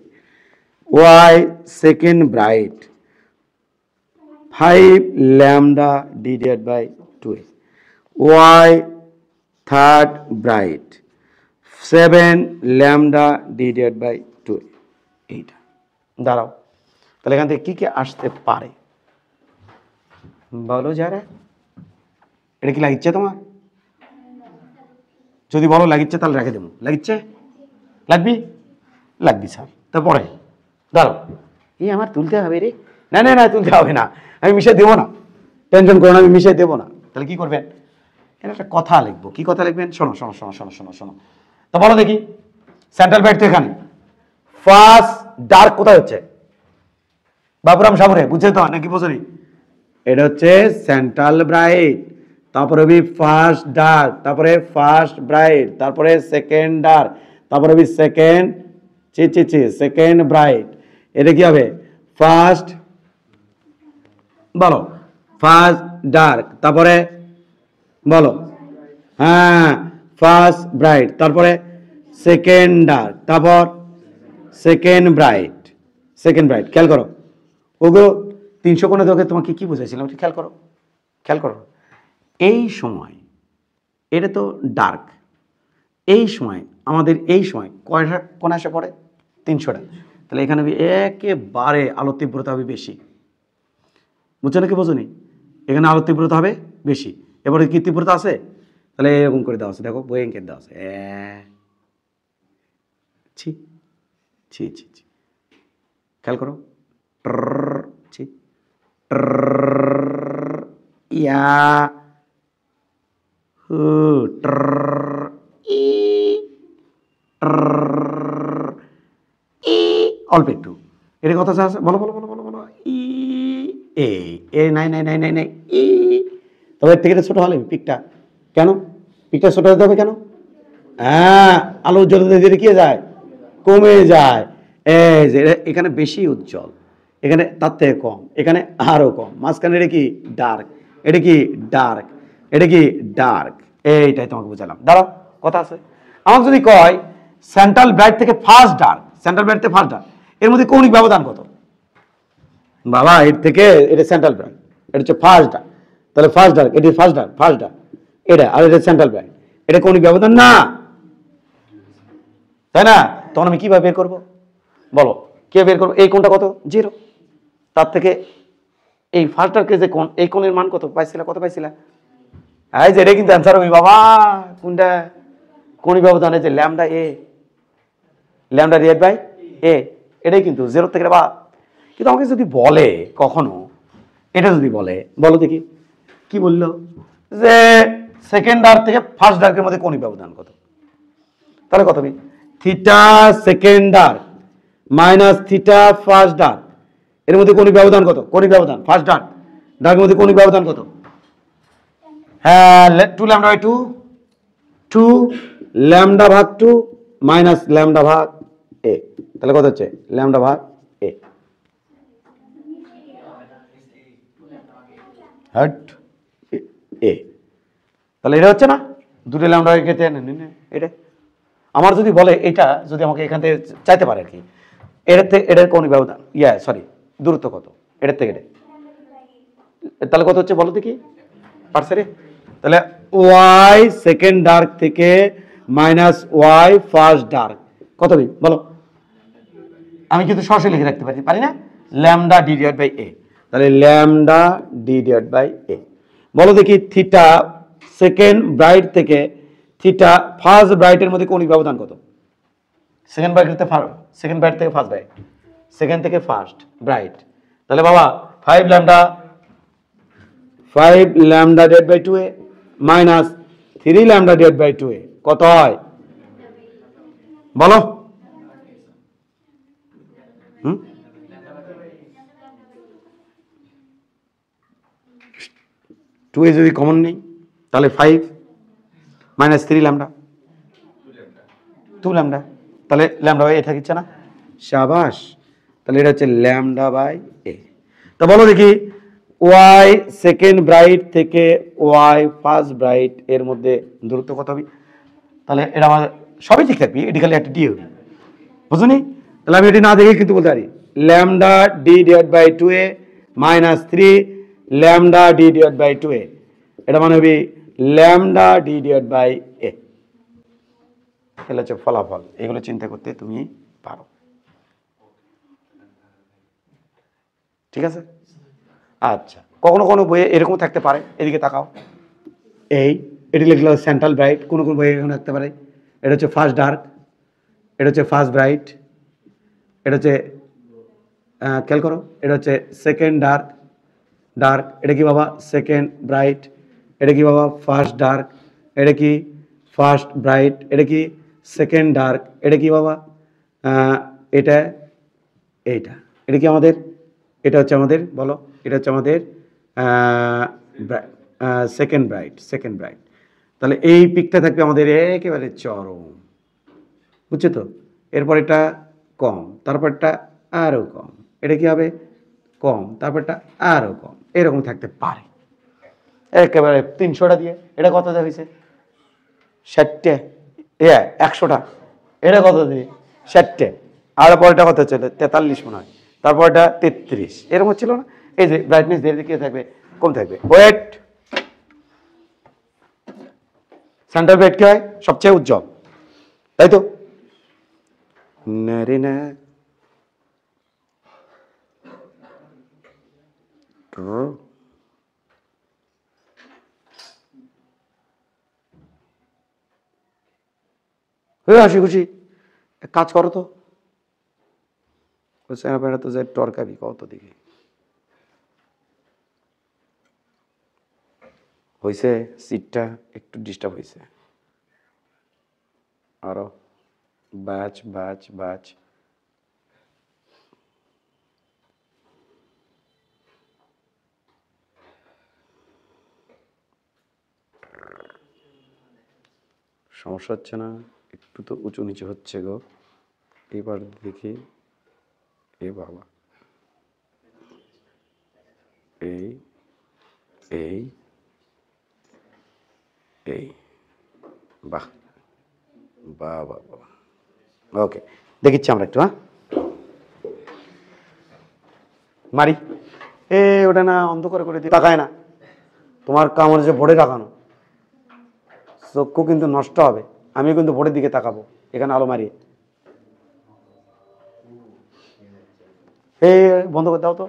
Y second bright 5 lambda D divide by 2a। Y third bright 7 lambda D divide by 2a, এইটা। দাঁড়াও, তাহলে এখান থেকে কি কি আসতে পারে বলো যারা? এটা কি লাগিচ্ছে তোমার? যদি বলো লাগিচ্ছে তাহলে রেখে দেবো। লাগিচ্ছে? লাগবি স্যার। তারপরে দাঁড়াও, এই আমার তুলতে হবে রে। না তুলতে হবে না, আমি মিশিয়ে দেবো না, টেনশন করো না, আমি মিশিয়ে দেবো না। তাহলে কি করবেন? এটা একটা কথা লিখবো। কি কথা লিখবেন? শোনো। তো বলো দেখি, সেন্ট্রাল ব্রাইট তো এখানে, ফার্স্ট ডার্ক কোথায় হচ্ছে? বাবুরাম সামনে বুঝছে তো নাকি বোঝনি? এটা হচ্ছে সেন্ট্রাল ব্রাইট, তারপরে ফার্স্ট ডার্ক, তারপরে ফার্স্ট ব্রাইট, তারপরে সেকেন্ড ডার্ক, তারপরে সেকেন্ড সেকেন্ড ব্রাইট। এটা কি হবে? ফার্স্ট বলো, ফার্স্ট ডার্ক, তারপরে বলো হ্যাঁ ফার্স্ট ব্রাইট, তারপরে সেকেন্ড ডার্ক, তারপর সেকেন্ড ব্রাইট। খেয়াল করো ওগো 300 কোণে তোকে তোমাকে কি বুঝাইছিলাম খেয়াল করো। এই সময় এটা তো ডার্ক, এই সময় আমাদের এই সময় কয়টা কোণ আসে পড়ে? 300টা। তাহলে এখানে একেবারে আলোর তীব্রতা হবে বেশি। বুঝছো নাকি বোঝনি? এখানে আলোর তীব্রতা হবে বেশি। এবারে কি তীব্রতা আছে? তাহলে এরকম করে দেওয়া আছে, দেখো বই এঁকে দেওয়া আছে, ছি খেয়াল করো, ইয়া অল্প একটু এটা কথা আছে, বলো ই এ নাই ই। তবে এর থেকে ছোট হলে পিকটা কেন? পিকটা ছোট হতে হবে কেন? হ্যাঁ, আলো জ্বলতে ধীরে কি যায়? কমে যায়। এই যে এখানে বেশি উজ্জ্বল, এখানে তার থেকে কম, এখানে আরো কম, মাঝখানে এটা কি ডার্ক, এটা কি ডার্ক, এটা কি ডার্ক। এইটাই তোমাকে বুঝালাম। দাঁড়াও, কথা আছে। আমাকে যদি কয় সেন্ট্রাল ব্রাইট থেকে ফার্স্ট ডার্ক, এর মধ্যে কৌণিক ব্যবধান কত? বাবা এর থেকে এটা সেন্ট্রাল ব্রাইট, এটা হচ্ছে ফার্স্ট ডার্ক, তাহলে ফার্স্ট ডার্ক, এটা ফার্স্ট ডার্ক এটা, আর এটা সেন্ট্রাল ব্রাইট, এটা কৌণিক ব্যবধান না, তাই না? তখন আমি কিভাবে বের করবো বলো? কে বের করবো? এই কোণটা কত? 0। তার থেকে এই ফার্স্ট ডার্কের যে কোণ, এই কোণের মান কত পাইছিলা? এই যে এটা কিন্তু অ্যান্সার হবে বাবা। কোনটা? কৌণিক ব্যবধান এই যে ল্যামডা ডিভাইড বাই এ, এটাই কিন্তু 0 থেকে বা। কিন্তু আমাকে যদি বলে কখনো, এটা যদি বলো দেখি কি বললো, যে সেকেন্ড ডার্ক থেকে ফার্স্ট ডার্কের মধ্যে কৌণিক ব্যবধান কত? তাহলে কত হবে? Theta second dark minus theta first dark, এর মধ্যে কৌণিক ব্যবধান কত? ফার্স্ট ডার্কের মধ্যে কৌণিক ব্যবধান কত? হ্যাঁ 2 ল্যামডা বাই 2 ল্যামডা ভাগ 2 মাইনাস ল্যামডা ভাগ এ। তাহলে কত হচ্ছে? ল্যামডা ভাগ এ। হাট এ, তাহলে এটা হচ্ছে না দুটো ল্যামডা কেটে এটা। আমার যদি বলে এটা যদি আমাকে এখান থেকে চাইতে পারে আর কি, এটার থেকে এটার কোন ব্যবধান, সরি দূরত্ব কত এটার থেকে এটা, তাহলে কত হচ্ছে বলো দেখি পারছে রে। তাহলে ওয়াই সেকেন্ড ডার্ক থেকে মাইনাস ওয়াই ফার্স্ট ডার্ক কত হবে বলো। আমি কিন্তু সরাসরি লিখে রাখতে পারি, পারি না? ল্যামডা ডি ডিভাইড বাই এ। তাহলে lambda D divide by a. বলো দেখি থিটা সেকেন্ড ব্রাইট থেকে থিটা ফার্স্ট ব্রাইটের মধ্যে কৌণিক ব্যবধান কত? সেকেন্ড ব্রাইট থেকে সেকেন্ড ব্রাইট থেকে ফার্স্ট ব্রাইট, সেকেন্ড থেকে ফার্স্ট ব্রাইট। তাহলে বাবা 5 lambda divide by 2a minus 3 lambda divide by 2a কত হয় বলো? হুম, 2a যদি কমন নেই তাহলে 5 মাইনাস 3 ল্যামডা 2 ল্যামডা, তাহলে ল্যামডা বাই এ থাকিচ্ছে না? শাবাশ, তাহলে এটা হচ্ছে ল্যামডা বাই এ। তা বলো দেখি ওয়াই সেকেন্ড ব্রাইট থেকে ওয়াই ফার্স্ট ব্রাইট এর মধ্যে দূরত্ব কত হবে? তাহলে এটা আমাদের সবই ঠিক থাকবে, এটি খালি একটা ডি হবে, বুঝুনি? তাহলে আমি এটি না দেখে কিন্তু বলতে পারি lambda D divide by 2a minus 3 lambda D divide by 2a, এটা মানে হবে lambda D divide by a. এগুলো হচ্ছে ফলাফল, এগুলো চিন্তা করতে তুমি পারো, ঠিক আছে? আচ্ছা, কখনো কোনো বইয়ে এরকম থাকতে পারে, এদিকে তাকাও, এটি লিখলো সেন্ট্রাল ব্রাইট, কোনো কোনো বইয়ে এরকম থাকতে পারে এটা হচ্ছে ফার্স্ট ডার্ক, এটা হচ্ছে ফার্স্ট ব্রাইট, এটা হচ্ছে খেয়াল করো এটা হচ্ছে সেকেন্ড ডার্ক, এটা কি বাবা সেকেন্ড ব্রাইট, এটা কি বাবা ফার্স্ট ডার্ক, এটা কি ফার্স্ট ব্রাইট, এটা কি সেকেন্ড ডার্ক, এটা কি বাবা এটা এইটা, এটা কি আমাদের, এটা হচ্ছে আমাদের বলো, এটা হচ্ছে আমাদের সেকেন্ড ব্রাইট। তাহলে এই পিকটা থাকবে আমাদের একেবারে চরম, বুঝছো তো? এরপর এটা কম, তারপরটা আরও কম, এটা কি হবে কম, তারপরটা আরও কম, এরকম থাকতে পারে একেবারে 300টা দিয়ে। এটা কত দেওয়া হয়েছে 60টে, 100টা, এটা কত দিয়ে 60টে, আর পরেরটা কত হচ্ছে 43 মনে হয়, তারপর এটা 33, এরকম হচ্ছিল না? এই যে ব্রাইটনেস ধীরে ধীরে থাকবে কম থাকবে। ওয়েট সেন্টার ব্রাইট কি হয় সবচেয়ে উজ্জ্বল, তাই তো? না রে না, হাসি খুশি কাজ করো তো, তো যে টরকাবি কত দিকে হয়েছে, সিটটা একটু ডিস্টার্ব হয়েছে, আরো ব্যাচ ব্যাচ ব্যাচ। সমস্যা হচ্ছে না? একটু তো উঁচু নিচু হচ্ছে গো, এবার দেখি, এ বাবা এই এই এই বাহ বাহ বাহ বাহ, ওকে দেখিচ্ছি আমরা একটু, হ্যাঁ মারি। ওটা না অন্ধকার করে দিয়ে তাকায় না, তোমার কাম হচ্ছে বোর্ডে তাকানো, চক্ষু কিন্তু নষ্ট হবে। আমি কিন্তু বোর্ডের দিকে তাকাবো, এখানে আলো মারিয়ে। বন্ধ করে দাও তো,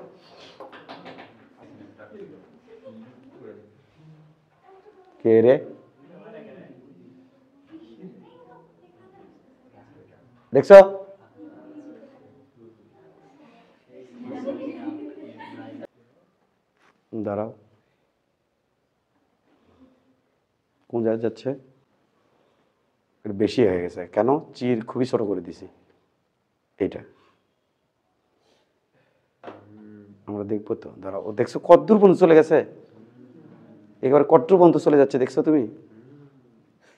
কে রে? দেখছো দাঁড়াও, কোন জায়গায় যাচ্ছে? বেশি হয়ে গেছে কেন? চির খুবই ছোট করে দিছি, এইটা আমরা দেখবো তো, দাঁড়াও। ও দেখছো কতদূর পর্যন্ত চলে গেছে, একেবারে কতদূর পর্যন্ত চলে যাচ্ছে দেখছো তুমি?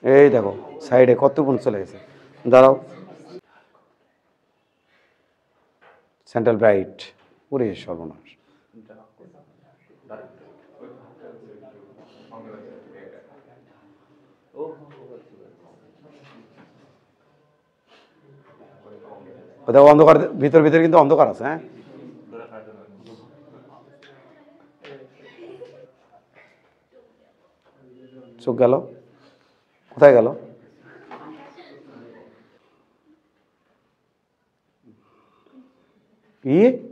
এই দেখো সাইডে কতদূর পর্যন্ত চলে গেছে, দাঁড়াও। সেন্ট্রাল ব্রাইট, ওরে সর্বনাশ, ওদের অন্ধকার ভিতর ভিতরে কিন্তু অন্ধকার আছে। হ্যাঁ, চোখ গেল কোথায় গেল?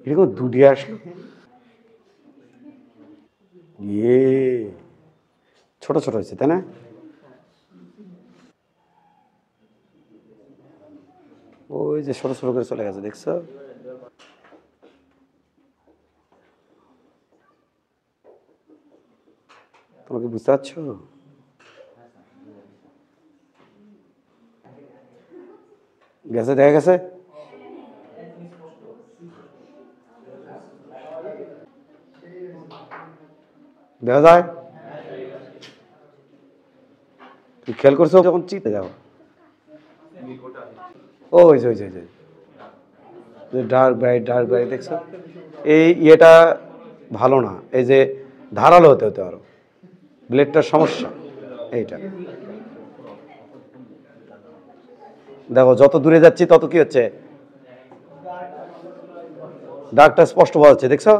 এরকম দুটি আসলো। ছোট ছোট হয়েছে তাই না? ওই যে ছোট ছোট করে চলে গেছে, দেখছো? তোমাকে বুঝতে পারছো? গেছে, দেখা গেছে। দেখা যায়, তুমি খেয়াল করছো যখন চিতে যাও, ওই যে ডার্ক ব্রাইট দেখছো? এই ইয়েটা ভালো না, এই যে ধারালো হতে হতে আরো, ব্লেডটার সমস্যা এইটা। দেখো যত দূরে যাচ্ছি তত কি হচ্ছে, ডার্কটা স্পষ্ট পাওয়া যাচ্ছে, দেখছো?